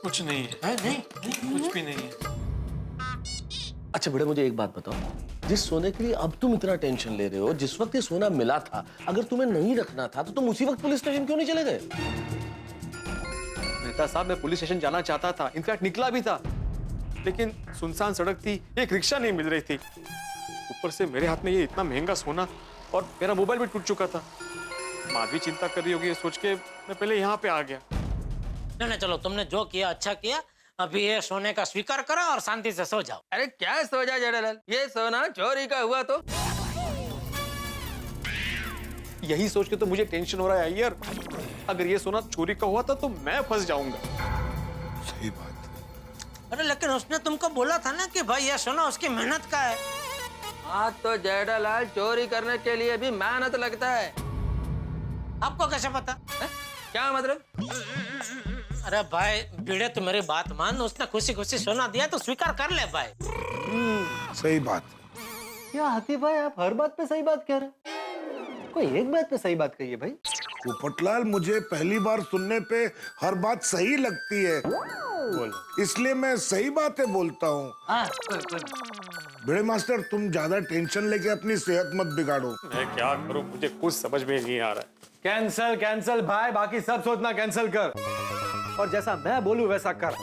कुछ नहीं है। नहीं, कुछ भी नहीं है। अच्छा बेटा, मुझे एक बात बताओ, जिस सोने के लिए अब तुम इतना टेंशन ले रहे हो, जिस वक्त ये सोना मिला था, अगर तुम्हें नहीं रखना था तो तुम उसी वक्त पुलिस स्टेशन क्यों नहीं चले गए? मेहता साहब, मैं पुलिस स्टेशन जाना चाहता था, इनफैक्ट निकला भी था, लेकिन सुनसान सड़क थी, एक रिक्शा नहीं मिल रही थी। ऊपर से मेरे हाथ में ये इतना महंगा सोना और मेरा मोबाइल भी टूट चुका था। माधवी चिंता कर रही होगी ये सोच के मैं पहले यहाँ पे आ गया। नहीं, चलो, तुमने जो किया अच्छा किया। अभी ये सोने का स्वीकार करो और शांति से सो जाओ। अरे क्या सो जा जेठालाल, ये सोना चोरी का हुआ तो? यही सोच के तो मुझे टेंशन हो रहा है अय्यर। अगर ये सोना चोरी का हुआ था तो मैं फंस जाऊंगा। सही बात। अरे लेकिन उसने तुमको बोला था ना कि भाई ये सोना उसकी मेहनत का है। हाँ तो जेठालाल, चोरी करने के लिए भी मेहनत लगता है। आपको कैसे पता है? क्या मतलब? अरे भाई भिड़े, तू मेरी बात मान। उसने खुशी खुशी सोना दिया तो स्वीकार कर ले भाई। सही बात। क्या हाथी भाई, आप हर बात पे सही बात कह रहे हैं? कोई एक बात पे सही बात कहिए भाई। पोपटलाल, मुझे पहली बार सुनने पे हर बात सही लगती है, इसलिए मैं सही बातें बोलता हूँ। बड़े मास्टर, तुम ज्यादा टेंशन लेके अपनी सेहत मत बिगाड़ो। मैं क्या करूं, मुझे कुछ समझ में नहीं आ रहा है। कैंसल कैंसल भाई, बाकी सब सोचना कैंसल कर, और जैसा मैं बोलूं वैसा कर।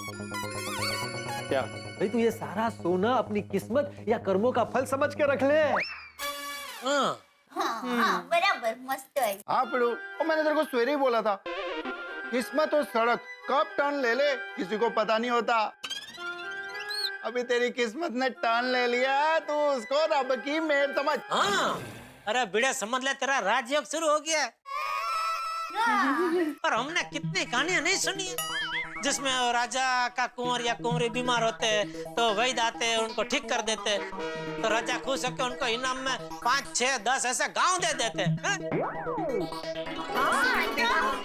क्या भाई, तू ये सारा सोना अपनी किस्मत या कर्मों का फल समझ के रख ले। हाँ, बराबर, मस्त है। हाँ पिड़ू, और मैंने तेरे को सवेरे ही बोला था, किस्मत और सड़क कब टर्न ले ले किसी को पता नहीं होता। अभी तेरी किस्मत ने टर्न ले लिया तो उसको रब की मेहर समझ। हाँ, अरे भिड़े समझ ले, तेरा राजयोग शुरू हो गया है। पर हमने कितनी कहानियां नहीं सुनी है जिसमें राजा का कुंवर या कुंवरी बीमार होते तो वैद्य आते उनको ठीक कर देते, तो राजा खुश होकर उनको इनाम में 5, 6, 10 ऐसे गांव दे देते हैं।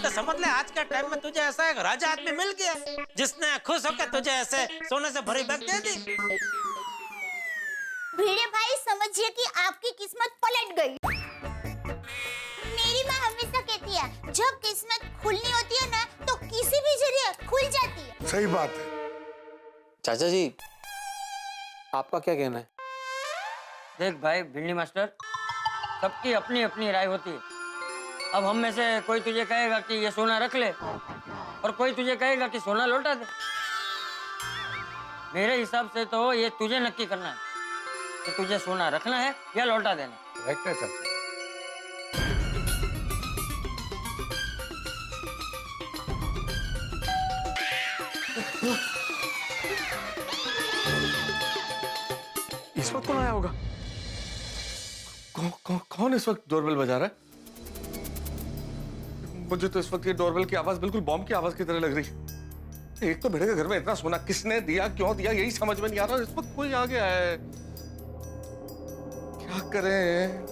तो समझ ले आज के टाइम में तुझे ऐसा एक राजा आदमी मिल गया जिसने खुश होकर तुझे ऐसे सोने से भरी बैग दे दी। भिड़े भाई, समझिए कि आपकी किस्मत पलट गई। मेरी माँ हमेशा कहती है, जब किस्मत खुलनी होती है ना तो किसी भी जरिए खुल जाती है। सही बात है। चाचा जी, आपका क्या कहना है? देख भाई भिंडी मास्टर, सबकी अपनी अपनी राय होती है। अब हम में से कोई तुझे कहेगा कि ये सोना रख ले और कोई तुझे कहेगा कि सोना लौटा दे। मेरे हिसाब से तो ये तुझे नक्की करना है कि तुझे सोना रखना है या लौटा देना। करेक्ट है चाचा। इस वक्त कौन आया होगा? कौन इस वक्त डोरबेल बजा रहा है? मुझे तो इस वक्त ये डोरबेल की आवाज बिल्कुल बॉम्ब की आवाज की तरह लग रही है। एक तो मेरे घर में इतना सोना किसने दिया, क्यों दिया, यही समझ में नहीं आ रहा। इस वक्त कोई आ गया है, क्या करें?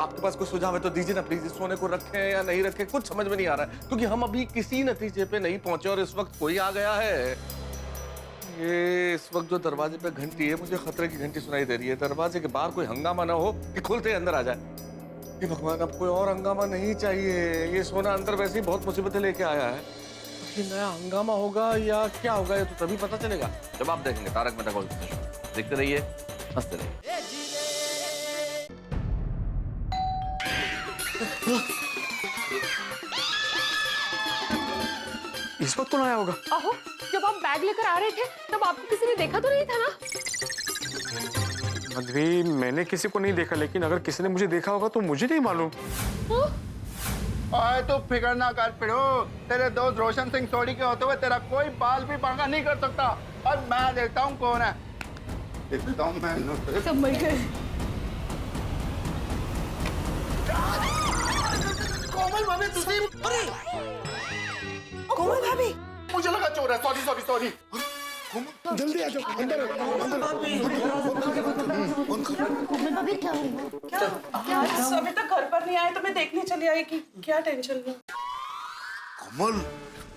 आपके पास कोई सुझाव है तो दीजिए ना प्लीज। सोने को रखें या नहीं रखें, कुछ समझ में नहीं आ रहा है, क्योंकि हम अभी किसी नतीजे पे नहीं पहुंचे और इस वक्त कोई आ गया है। ये इस वक्त जो दरवाजे पे घंटी है, मुझे खतरे की घंटी सुनाई दे रही है। दरवाजे के बाहर कोई हंगामा ना हो कि खुलते अंदर आ जाए। हे भगवान, अब कोई और हंगामा नहीं चाहिए। ये सोना अंदर वैसे ही बहुत मुसीबतें लेके आया है। ये नया हंगामा होगा या क्या होगा, ये तो तभी पता चलेगा जब आप देखेंगे तारक मेहता का उल्टा चश्मा। देखते रहिए, हंसते रहिए। इस वक्त कौन आया होगा? आहो, जब आप बैग लेकर आ रहे थे तब आपको किसी ने देखा तो नहीं था ना? मधवी, मैंने किसी को नहीं देखा, लेकिन अगर किसी ने मुझे देखा होगा तो मुझे नहीं मालूम। आए तो फिक्र ना कर पिड़ो, तेरे दोस्त रोशन सिंह सोडी के होते हुए तेरा कोई बाल भी बांका नहीं कर सकता। और मैं देखता हूँ कौन है, देखता हूँ मैं। सब मर गए। कोमल भाभी, तुझे कोमल भाभी, मुझे लगा चोर है। Sorry sorry sorry. जल्दी आ जाओ, अंदर भाभी क्या हुआ? अभी तक घर पर नहीं आए तो मैं देखने चली आई कि क्या टेंशन में। कोमल,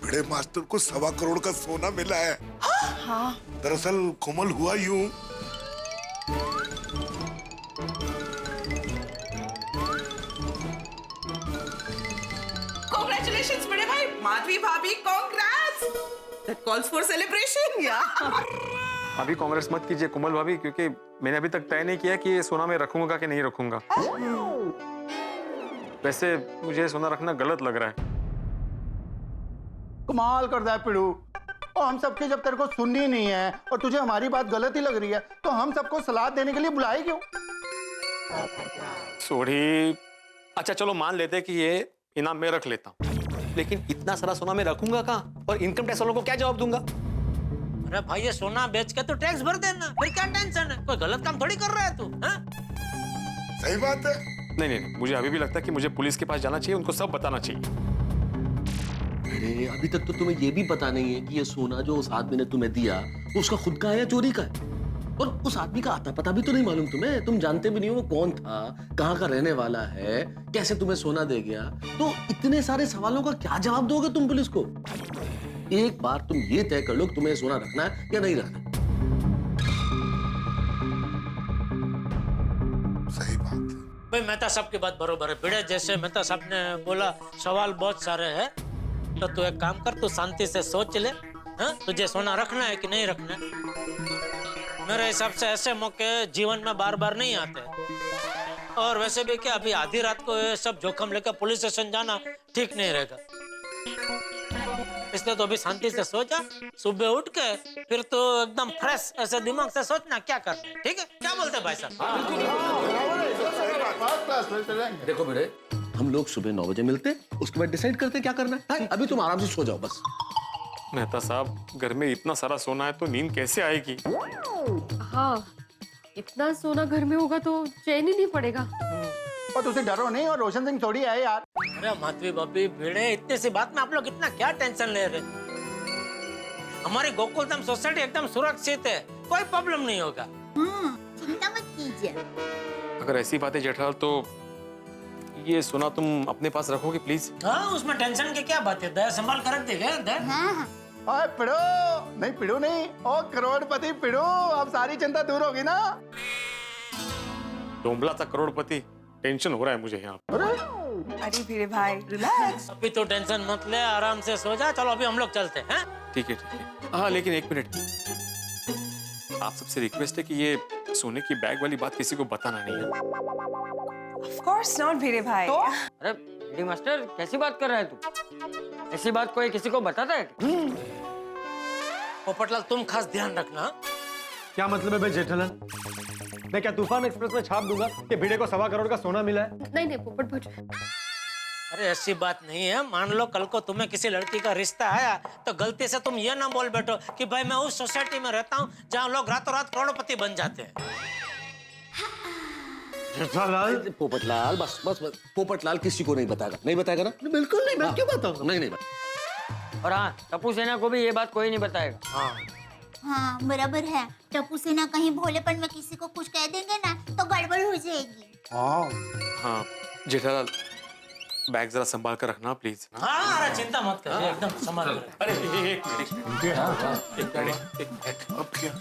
बड़े मास्टर को 1.25 करोड़ का सोना मिला है। हाँ। दरअसल कोमल हुआ यूं, Congratulations बड़े भाई, माधवी भाभी, congrats! That calls for celebration, yeah. अभी कांग्रेस मत कीजिए कोमल भाभी, क्योंकि मैंने अभी तक तय नहीं किया कि ये सोना मैं रखूंगा कि नहीं रखूंगा। वैसे मुझे सोना रखना गलत लग रहा है। कमाल कर रहा है पिड़ू। और हम सबके जब तेरे को सुननी नहीं है और तुझे हमारी बात गलत ही लग रही है, तो हम सबको सलाह देने के लिए बुलाए क्यों? सॉरी। अच्छा चलो मान लेते कि ये इनाम मैं रख लेता हूँ, लेकिन इतना सारा सोना मैं रखूंगा कहाँ और इनकम टैक्स वालों को क्या जवाब दूंगा? अरे भाई, ये सोना बेच के तो टैक्स भर देना, फिर क्या टेंशन है? कोई गलत काम थोड़ी कर रहा है तू। सही बात है। नहीं नहीं नहीं, मुझे अभी भी लगता है कि मुझे पुलिस के पास जाना चाहिए, उनको सब बताना चाहिए। अरे अभी तक तो तुम्हें ये भी पता नहीं है कि ये सोना जो उस आदमी ने तुम्हें दिया वो उसका खुद का है या चोरी का है। और उस आदमी का आता पता भी तो नहीं मालूम तुम्हें, तुम जानते भी नहीं हो वो कौन था, कहाँ का रहने वाला है, कैसे तुम्हें सोना दे गया। तो इतने सारे सवालों का क्या जवाब दोगे तुम पुलिस को? एक बार तुम ये तय कर लो कि तुम्हें सोना रखना है या नहीं रखना। सही बात है भाई, मेहता साहब की बात बरोबर है। भिड़े जैसे मेहता साहब ने बोला, सवाल बहुत सारे हैं, तो तू एक काम कर, तू शांति से सोच ले। तुझे सोना रखना है कि नहीं रखना है? मेरे हिसाब से ऐसे मौके जीवन में बार बार नहीं आते। और वैसे भी क्या, अभी आधी रात को ये सब जोखम लेकर पुलिस स्टेशन जाना ठीक नहीं रहेगा। इसलिए तो अभी शांति से सोचा, सुबह उठ के फिर तो एकदम फ्रेश ऐसे दिमाग से सोचना क्या करना है। ठीक है, क्या बोलते हैं भाई साहब? देखो बेटे, हम लोग सुबह 9 बजे मिलते, उसके बाद डिसाइड करते क्या करना है। अभी तुम आराम से सो जाओ बस। मेहता साहब, घर में इतना सारा सोना है तो नींद कैसे आएगी? हाँ, इतना सोना घर में होगा तो चैन ही नहीं पड़ेगा। और तुझे डरो नहीं, और रोशन सिंह थोड़ी है यार। अरे माधवी भाभी, भिड़े, इतनी सी बात में आप लोग इतना क्या टेंशन ले रहे? हमारी गोकुलधाम सोसाइटी एकदम सुरक्षित है, कोई प्रॉब्लम नहीं होगा। चिंता मत कीजिए। अगर ऐसी बातें जेठालाल, तो ये सोना तुम अपने पास रखोगे प्लीज? हाँ, उसमें टेंशन की क्या बात है, दया संभाल कर रख देगा। ओए पिड़ो, नहीं पिड़ो नहीं, ओ करोड़पति पिड़ो, अब सारी चिंता दूर होगी ना। डोंबला सा करोड़पति, टेंशन हो रहा है मुझे यहाँ। अरे भिड़े भाई, रिलैक्स। अभी तो टेंशन मत ले, आराम से सो जा। चलो अभी हम लोग चलते हैं। ठीक है ठीक है। हाँ लेकिन एक मिनट, आप सबसे रिक्वेस्ट है कि ये सोने की बैग वाली बात किसी को बताना नहीं है। Of course not भिड़े भाई। तो? अरे भिड़े मास्टर, कैसी बात कर रहा है तू? ऐसी बात कोई किसी को बताता है? पोपटलाल, तुम खास ध्यान रखना। क्या मतलब है भाई जेठालाल? मैं क्या तूफान एक्सप्रेस में छाप दूंगा कि भिड़े को 1.25 करोड़ का सोना मिला है? नहीं नहीं पोपट भाई, अरे ऐसी बात नहीं है। मान लो कल को तुम्हें किसी लड़की का रिश्ता आया तो गलती से तुम ये ना बोल बैठो कि भाई मैं उस सोसाइटी में रहता हूँ जहाँ लोग रातों रात करोड़पति बन जाते हैं। जेठालाल, पोपटलाल, बस बस बस, पोपटलाल किसी को नहीं बताएगा। नहीं बताएगा ना? बिल्कुल नहीं, मैं क्यों बताऊंगा? नहीं नहीं। और हाँ, टप्पू सेना को भी ये बात कोई नहीं बताएगा। हाँ बराबर है। टप्पू सेना कहीं भोलेपन में किसी को कुछ कह देंगे ना तो गड़बड़ हो जाएगी। हाँ जेठालाल, बैग जरा संभाल कर रखना प्लीज। हाँ, अरे चिंता मत कर, एकदम संभाल कर। अरे एक मिनट, अब क्या?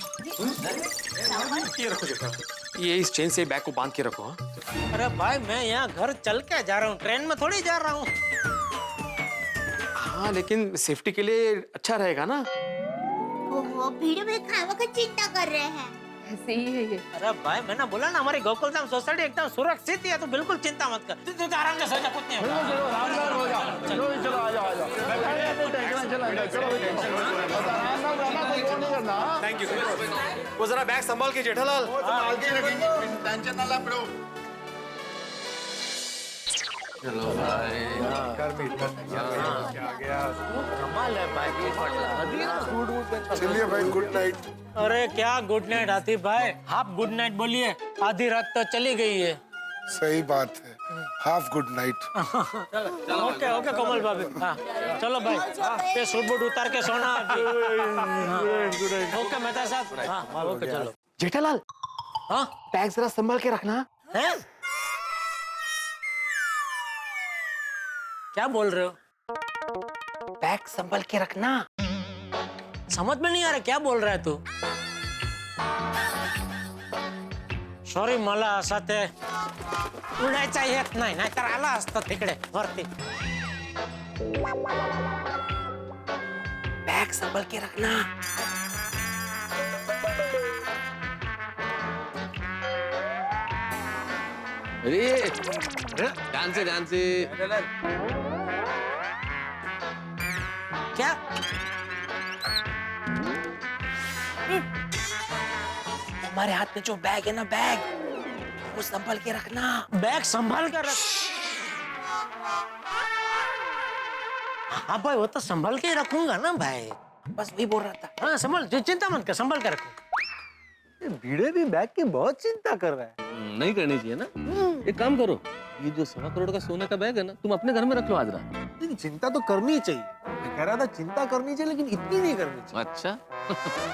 ये रखो जेठालाल। ये इस चेन से बैग को बांध के रखो। हाँ? अरे भाई मैं यहाँ घर चल के जा रहा हूँ, ट्रेन में थोड़ी जा रहा हूँ। हाँ लेकिन सेफ्टी के लिए अच्छा रहेगा ना। वो भीड़ में खावा का चिंता कर रहे हैं। सही है ये। अरे भाई मैंने बोला ना हमारी गोकुलधाम सोसाइटी एकदम सुरक्षित है, तो बिल्कुल चिंता मत कर। तू आराम से सो जा, कुछ नहीं होगा। Thank you. वो जरा बैग संभाल के जेठालाल। टेंशन ना ला ब्रो। चलो भाई कमाल है भाई। चलिए भाई, गुड नाइट। अरे क्या गुड नाइट आतिफ भाई, आप गुड नाइट बोलिए, आधी रात तो चली गई है। सही बात है, half good night. Okay okay Kamal भाभी, हाँ चलो भाई, ये सूट बूट उतार के सोना अभी। ओके मेहता साहब, हाँ ओके चलो। जेठालाल, हाँ बैग जरा संभाल के रखना। है क्या बोल रहे हो? बैग संभाल के रखना। समझ में नहीं आ रहा क्या बोल रहा है तू? सॉरी मला असं ते उडायचा येत नाही, नाहीतर आला असतं तिकडे वरती। बैग संभाल के रखना। अरे ध्यान से क्या? हमारे हाथ में जो बैग है ना, बैग वो संभाल के रखना। बैग संभाल कर रख। हाँ भाई वो तो संभाल के ही रखूंगा ना भाई, बस वही बोल रहा था। हाँ संभाल, चिंता मत कर, संभाल कर रखो। भिड़े भी बैग की बहुत चिंता कर रहा है। नहीं करनी चाहिए ना। एक काम करो, ये जो 1.25 करोड़ का सोने का बैग है ना, तुम अपने घर में रख लो आज रात। लेकिन चिंता तो करनी ही चाहिए। मैं कह रहा था चिंता करनी चाहिए, लेकिन इतनी नहीं करनी चाहिए। अच्छा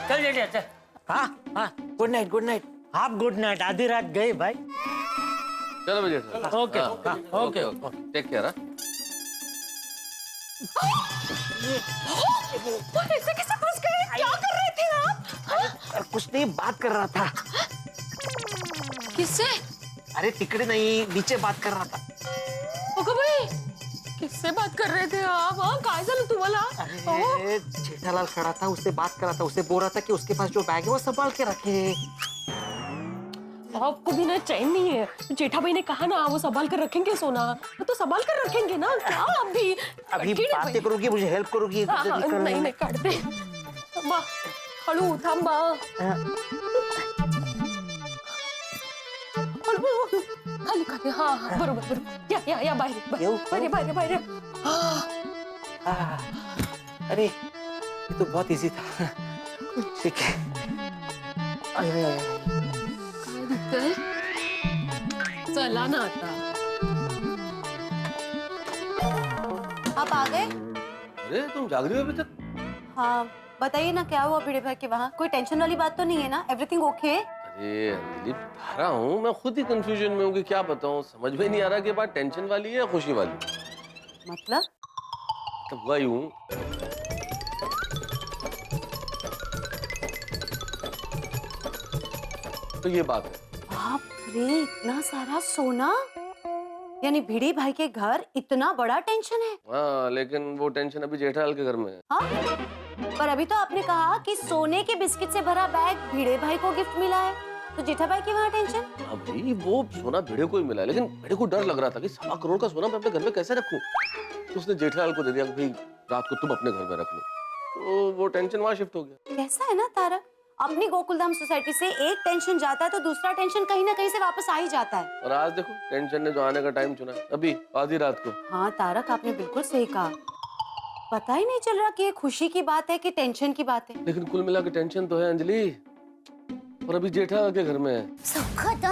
चल जेठी, अच्छा हाँ हाँ गुड नाइट, गुड नाइट। आप गुड नाइट, आधी रात गई भाई। चलो भैया। Okay okay take care. ऐसे कैसे फंस गए? क्या कर रहे थे आप? कुछ नहीं, बात कर रहा था। किससे? अरे तिकड़े नहीं, नीचे बात कर रहा था। ओके भाई, किससे बात कर रहे थे आप? हाँ काय झालं तुम्हाला? अरे जेठालाल खड़ा था, उससे बात कर रहा था, उसे बोल रहा था कि उसके पास जो बैग है वो संभाल के रखे। आपको भी ना चैन नहीं है। जेठा भाई ने कहा ना वो संभाल कर रखेंगे सोना, तो संभाल कर रखेंगे ना। क्या अभी बातें करोगी, मुझे हेल्प करोगी। नहीं काढते। थांबा, हळू थांबा। खाली खाली, हाँ बरोबर। या बाहेर। अरे ये तो बहुत इजी था। ठीक है। चला ना आता। आप आ गए? अरे तुम जाग रही हो अभी तक? हाँ बताइए ना, क्या हुआ भिड़े भाई के वहाँ? कोई टेंशन वाली बात तो नहीं है ना? Everything okay? अरे अंजलि बता रहा हूँ, मैं खुद ही कंफ्यूजन में हूँ कि क्या बताऊँ। समझ में नहीं आ रहा कि बात टेंशन वाली है या खुशी वाली। मतलब हुआ यूं, तो ये बात है। बाप रे, इतना सारा सोना, यानी भिड़ी भाई के घर इतना बड़ा टेंशन है। हाँ लेकिन वो टेंशन अभी जेठालाल के घर में है। हाँ? पर अभी तो आपने कहा कि सोने के बिस्किट से भरा बैग भिड़े भाई को गिफ्ट मिला है, तो जेठा भाई की वहाँ टेंशन? अभी वो सोना भिड़े को ही मिला है, लेकिन भिड़े को डर लग रहा था कि 1.25 करोड़ का सोना मैं अपने घर में कैसे रखूं। तो उसने जेठालाल को दे दिया कि भाई रात को तुम अपने घर में रख लो, तो वो टेंशन वहाँ शिफ्ट हो गया। कैसा है ना तारक, अपनी गोकुलधाम सोसाइटी से एक टेंशन जाता है तो दूसरा टेंशन कहीं ना कहीं से वापस आ ही जाता है। और आज देखो टेंशन ने जो आने का टाइम चुना, अभी आधी रात को। हाँ तारक, आपने बिल्कुल सही कहा। पता ही नहीं चल रहा कि ये खुशी की बात है कि टेंशन की बात है। लेकिन कुल मिला के टेंशन तो है अंजलि, और अभी जेठालाल के घर में है। सुखद,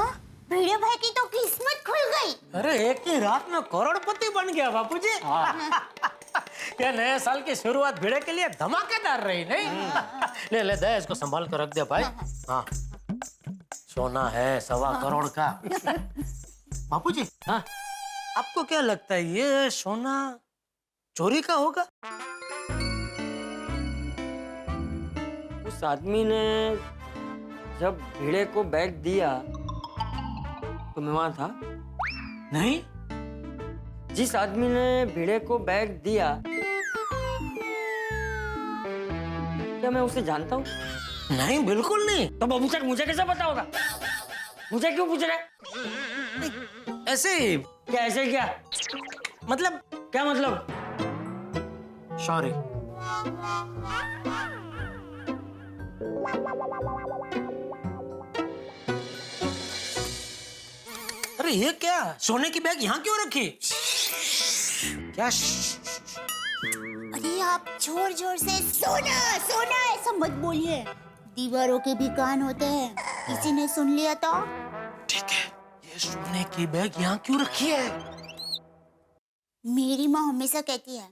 भिड़े भाई की तो किस्मत खुल गई। अरे एक ही रात में करोड़पति बन गया बापूजी। क्या नए साल की शुरुआत भिड़े के लिए धमाकेदार रही नहीं? ले दे, इसको संभाल कर रख दे भाई। हाँ सोना है 1.25 करोड़ का। बापूजी हाँ, आपको क्या लगता है ये सोना चोरी का होगा? उस आदमी ने जब भिड़े को बैग दिया तो मैं वहां था नहीं। जिस आदमी ने भिड़े को बैग दिया, क्या मैं उसे जानता हूँ? नहीं, बिल्कुल नहीं। तो बाबू सर मुझे कैसे पता होगा? मुझे क्यों पूछ रहे? ऐसे क्या ऐसे क्या मतलब? क्या मतलब? सॉरी। अरे ये क्या, सोने की बैग यहाँ क्यों रखी? क्या? अरे आप जोर जोर से सोना सोना ऐसा मत बोलिए, दीवारों के भी कान होते हैं, किसी ने सुन लिया तो? ठीक है, ये सोने की बैग यहाँ क्यों रखी है? मेरी माँ हमेशा कहती है,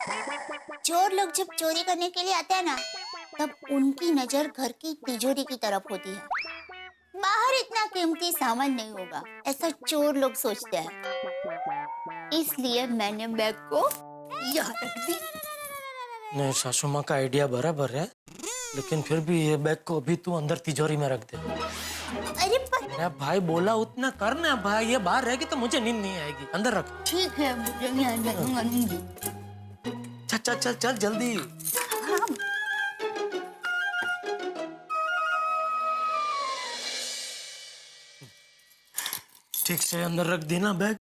चोर लोग जब चोरी करने के लिए आते हैं ना, तब उनकी नजर घर की तिजोरी की तरफ होती है। बाहर इतना कीमती सामान नहीं होगा, ऐसा चोर लोग सोचते हैं। इसलिए मैंने बैग को यहाँ रख दी। नहीं, सासू माँ का आइडिया बराबर है, लेकिन फिर भी ये बैग को अभी तू अंदर तिजोरी में रख दे। अरे भाई बोला उतना करना भाई, ये बाहर रहेगी तो मुझे नींद नहीं आएगी, अंदर रख। ठीक है, मुझे नहीं आएगी। चल चल चल चल जल्दी। हाँ। ठीक से अंदर रख देना बैग।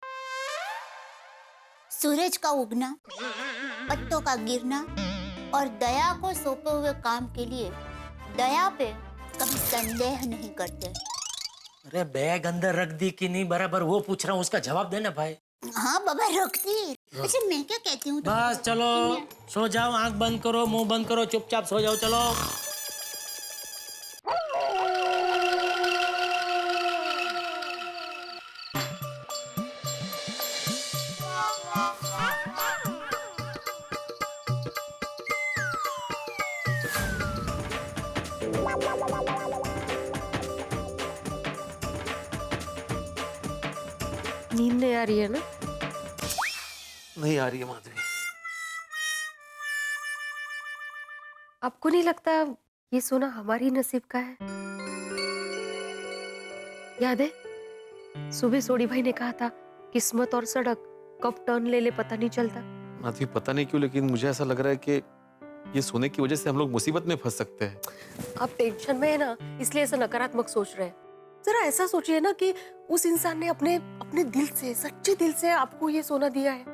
सूरज का उगना, पत्तों का गिरना और दया को सौंपे हुए काम के लिए दया पे कभी संदेह नहीं करते। अरे बैग अंदर रख दी कि नहीं बराबर वो पूछ रहा हूँ, उसका जवाब देना भाई। हाँ बाबा रख दी। अच्छा मैं क्या कहती हूँ? बस चलो सो जाओ, आंख बंद करो, मुंह बंद करो, चुपचाप सो जाओ, चलो। नींद नहीं आ रही है ना? नहीं आ रही है माधवी। आपको नहीं लगता ये सोना हमारी नसीब का है? याद है सुबह सोडी भाई ने कहा था, किस्मत और सड़क कब टर्न ले ले पता नहीं चलता। माधवी पता नहीं क्यों, लेकिन मुझे ऐसा लग रहा है कि ये सोने की वजह से हम लोग मुसीबत में फंस सकते हैं। आप टेंशन में है ना, इसलिए ऐसा नकारात्मक सोच रहे हैं। जरा ऐसा सोचिए ना कि उस इंसान ने अपने अपने दिल से, सच्चे दिल से आपको ये सोना दिया है।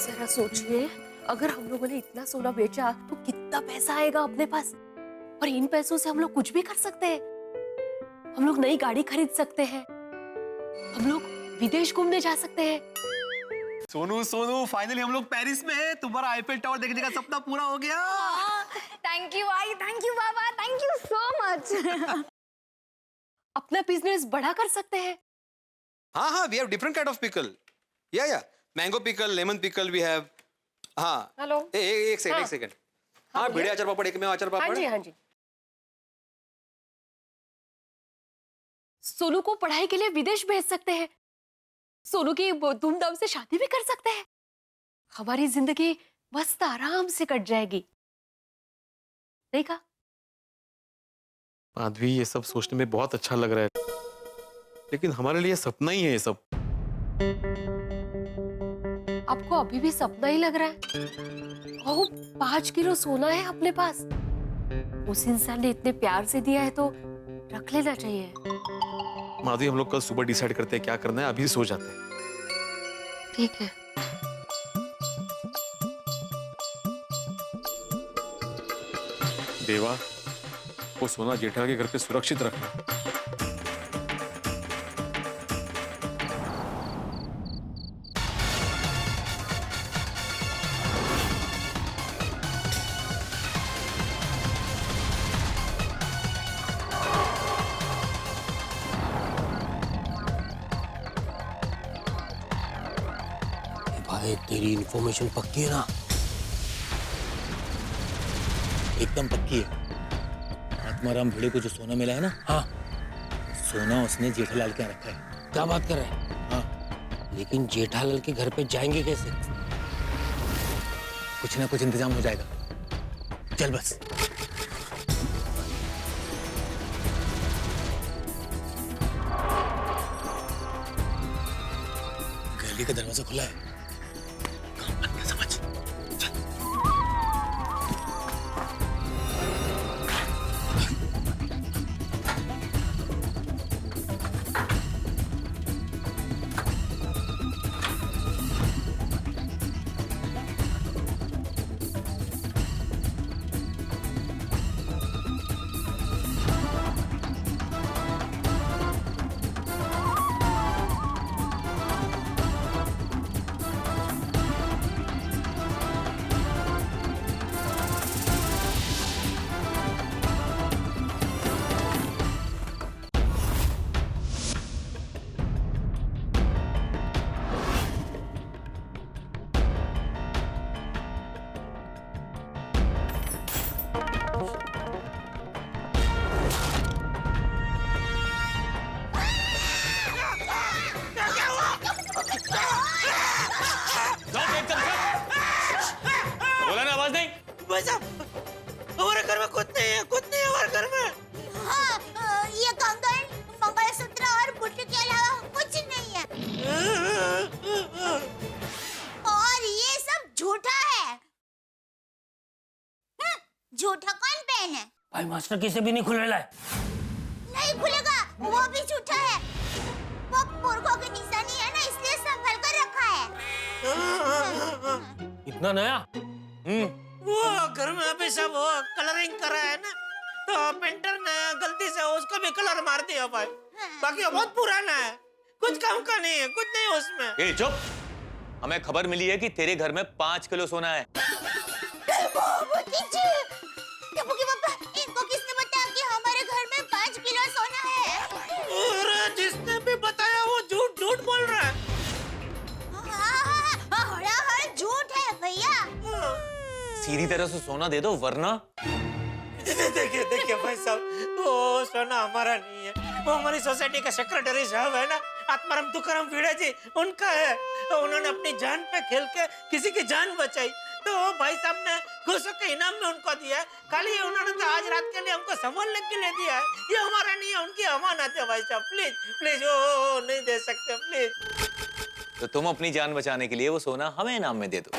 जरा सोचिए, अगर हम लोगों ने इतना सोना बेचा तो कितना पैसा आएगा अपने पास, और इन पैसों से हम लोग कुछ भी कर सकते हैं। हम लोग नई गाड़ी खरीद सकते हैं, हम लोग विदेश घूमने जा सकते हैं। सोनू सोनू फाइनली हम लोग पेरिस में हैं। तुम्हारा आईफेल टावर देखने का सपना पूरा हो गया। थैंक यू भाई, thank you Baba, thank you so much. अपना बिजनेस बड़ा कर सकते हैं। हाँ हाँ, we have different kind of pickle. Yeah. Mango pickle, lemon pickle we have. हाँ। हेलो। एक सेकंड। हाँ, भिड़े अचार पापड़, एक में अचार पापड़। हाँ जी। सोनू को पढ़ाई के लिए विदेश भेज सकते हैं। सोनू की धूमधाम से शादी भी कर सकते हैं। हमारी जिंदगी मस्त आराम से कट जाएगी। नहीं कहा? माधवी ये सब सोचने में बहुत अच्छा लग रहा है, लेकिन हमारे लिए सपना ही है ये सब। आपको अभी भी सपना ही लग रहा है? ओह, 5 किलो सोना है अपने पास। उस इंसान ने इतने प्यार से दिया है तो रख लेना चाहिए। माधवी हम लोग कल सुबह डिसाइड करते हैं क्या करना है, अभी सो जाते हैं। ठीक है। देवा, वो सोना जेठा के घर पे सुरक्षित रखना। भाई तेरी इन्फॉर्मेशन पक्की है ना? एकदम पक्की है। आत्माराम भिड़े को जो सोना मिला है ना, हाँ, सोना उसने जेठालाल के यहाँ रखा है। क्या बात कर रहे हैं? हाँ, लेकिन जेठालाल के घर पे जाएंगे कैसे? कुछ ना कुछ इंतजाम हो जाएगा। चल बस। गैलरी का दरवाजा खुला है। काम बन गया समझ। बोला ना आवाज नहीं। भाई साहब हमारे घर में कुछ नहीं है, कुछ नहीं है हमारे घर में। हाँ, ये कंगन, मंगलसूत्र और बुट्टी के अलावा कुछ नहीं है। और ये सब झूठा है। झूठा कौन पहने? भाई मास्टर किसे भी नहीं खुलेला है। नहीं खुलेगा, वो भी झूठा है। वो पुरखों की निशानी है ना, इसलिए संभल कर रखा है। इतना नया? वो घर में अभी सब वो कलरिंग करा है ना, तो पेंटर ने गलती से उसको भी कलर मार दिया भाई। बाकी वो बहुत पुराना है, कुछ काम का नहीं है, कुछ नहीं है उसमें। ए चुप, हमें खबर मिली है कि तेरे घर में 5 किलो सोना है। इनको किसने बताया कि हमारे घर में 5 किलो सोना है? और जिसने भी बताया वो झूठ झूठ बोल रहा है। हाँ, झूठ है भैया। सीधी तरह से सोना दे दो वरना। देखिए देखिए भाई साहब, वो सोना हमारा नहीं है, वो हमारी सोसाइटी का सेक्रेटरी साहब है ना, आत्माराम तुकाराम भिड़े जी, उनका है। तो उन्होंने अपनी जान पे खेल के किसी की जान बचाई, तो वो भाई साहब ने खुश होकर इनाम में उनको दिया है। खाली उन्होंने तो आज रात के लिए हमको संभालने के लिए दिया है, ये हमारा नहीं है, उनकी अमानत है भाई साहब। प्लीज प्लीज ओ नहीं दे सकते प्लीज। तो तुम अपनी जान बचाने के लिए वो सोना हमें इनाम में दे दो।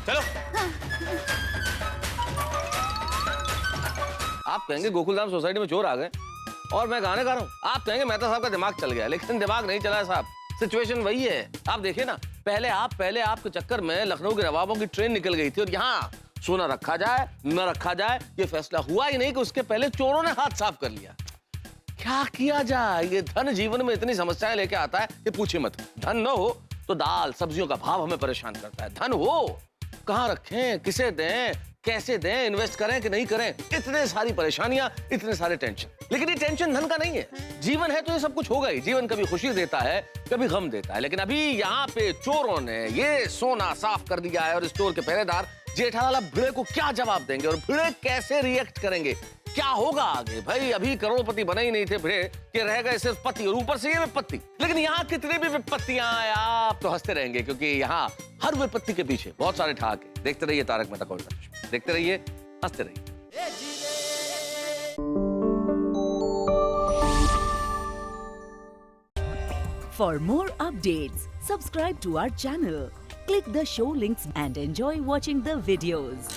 चलो। आप कहेंगे गोकुलधाम सोसाइटी में चोर आ गए और मैं गाने गा रहा हूँ। आप कहेंगे मेहता साहब का दिमाग चल गया, लेकिन दिमाग नहीं चला है साहब। सिचुएशन वही है। आप देखिए ना, पहले आपके चक्कर में लखनऊ के नवाबों की ट्रेन निकल गई थी और यहाँ सोना रखा जाए न रखा जाए ये फैसला हुआ ही नहीं कि उसके पहले चोरों ने हाथ साफ कर लिया। क्या किया जाए? ये धन जीवन में इतनी समस्याएं लेके आता है कि पूछिए मत। धन न हो तो दाल सब्जियों का भाव हमें परेशान करता है। धन हो कहाँ रखें, किसे दें, कैसे दें, इन्वेस्ट करें कि नहीं करें, इतने सारी परेशानियां, इतने सारे टेंशन। लेकिन ये टेंशन धन का नहीं है। जीवन है तो ये सब कुछ होगा ही। जीवन कभी खुशी देता है, कभी गम देता है। लेकिन अभी यहाँ पे चोरों ने ये सोना साफ कर दिया है और स्टोर के पहरेदार जेठालाल भिड़े को क्या जवाब देंगे और भिड़े कैसे रिएक्ट करेंगे, क्या होगा आगे? भाई अभी करोड़पति बने ही नहीं थे भिड़े कि रह गए सिर्फ पति और ऊपर से ये विपत्ति। लेकिन यहाँ कितनी भी विपत्तियां आए आप तो हंसते रहेंगे, क्योंकि यहाँ हर विपत्ति के पीछे बहुत सारे ठहाके हैं। देखते रहिए तारक मेहता का उल्टा चश्मा, देखते रहिए, हंसते रहिए। For more updates, subscribe to our channel, click the show links and enjoy watching the videos.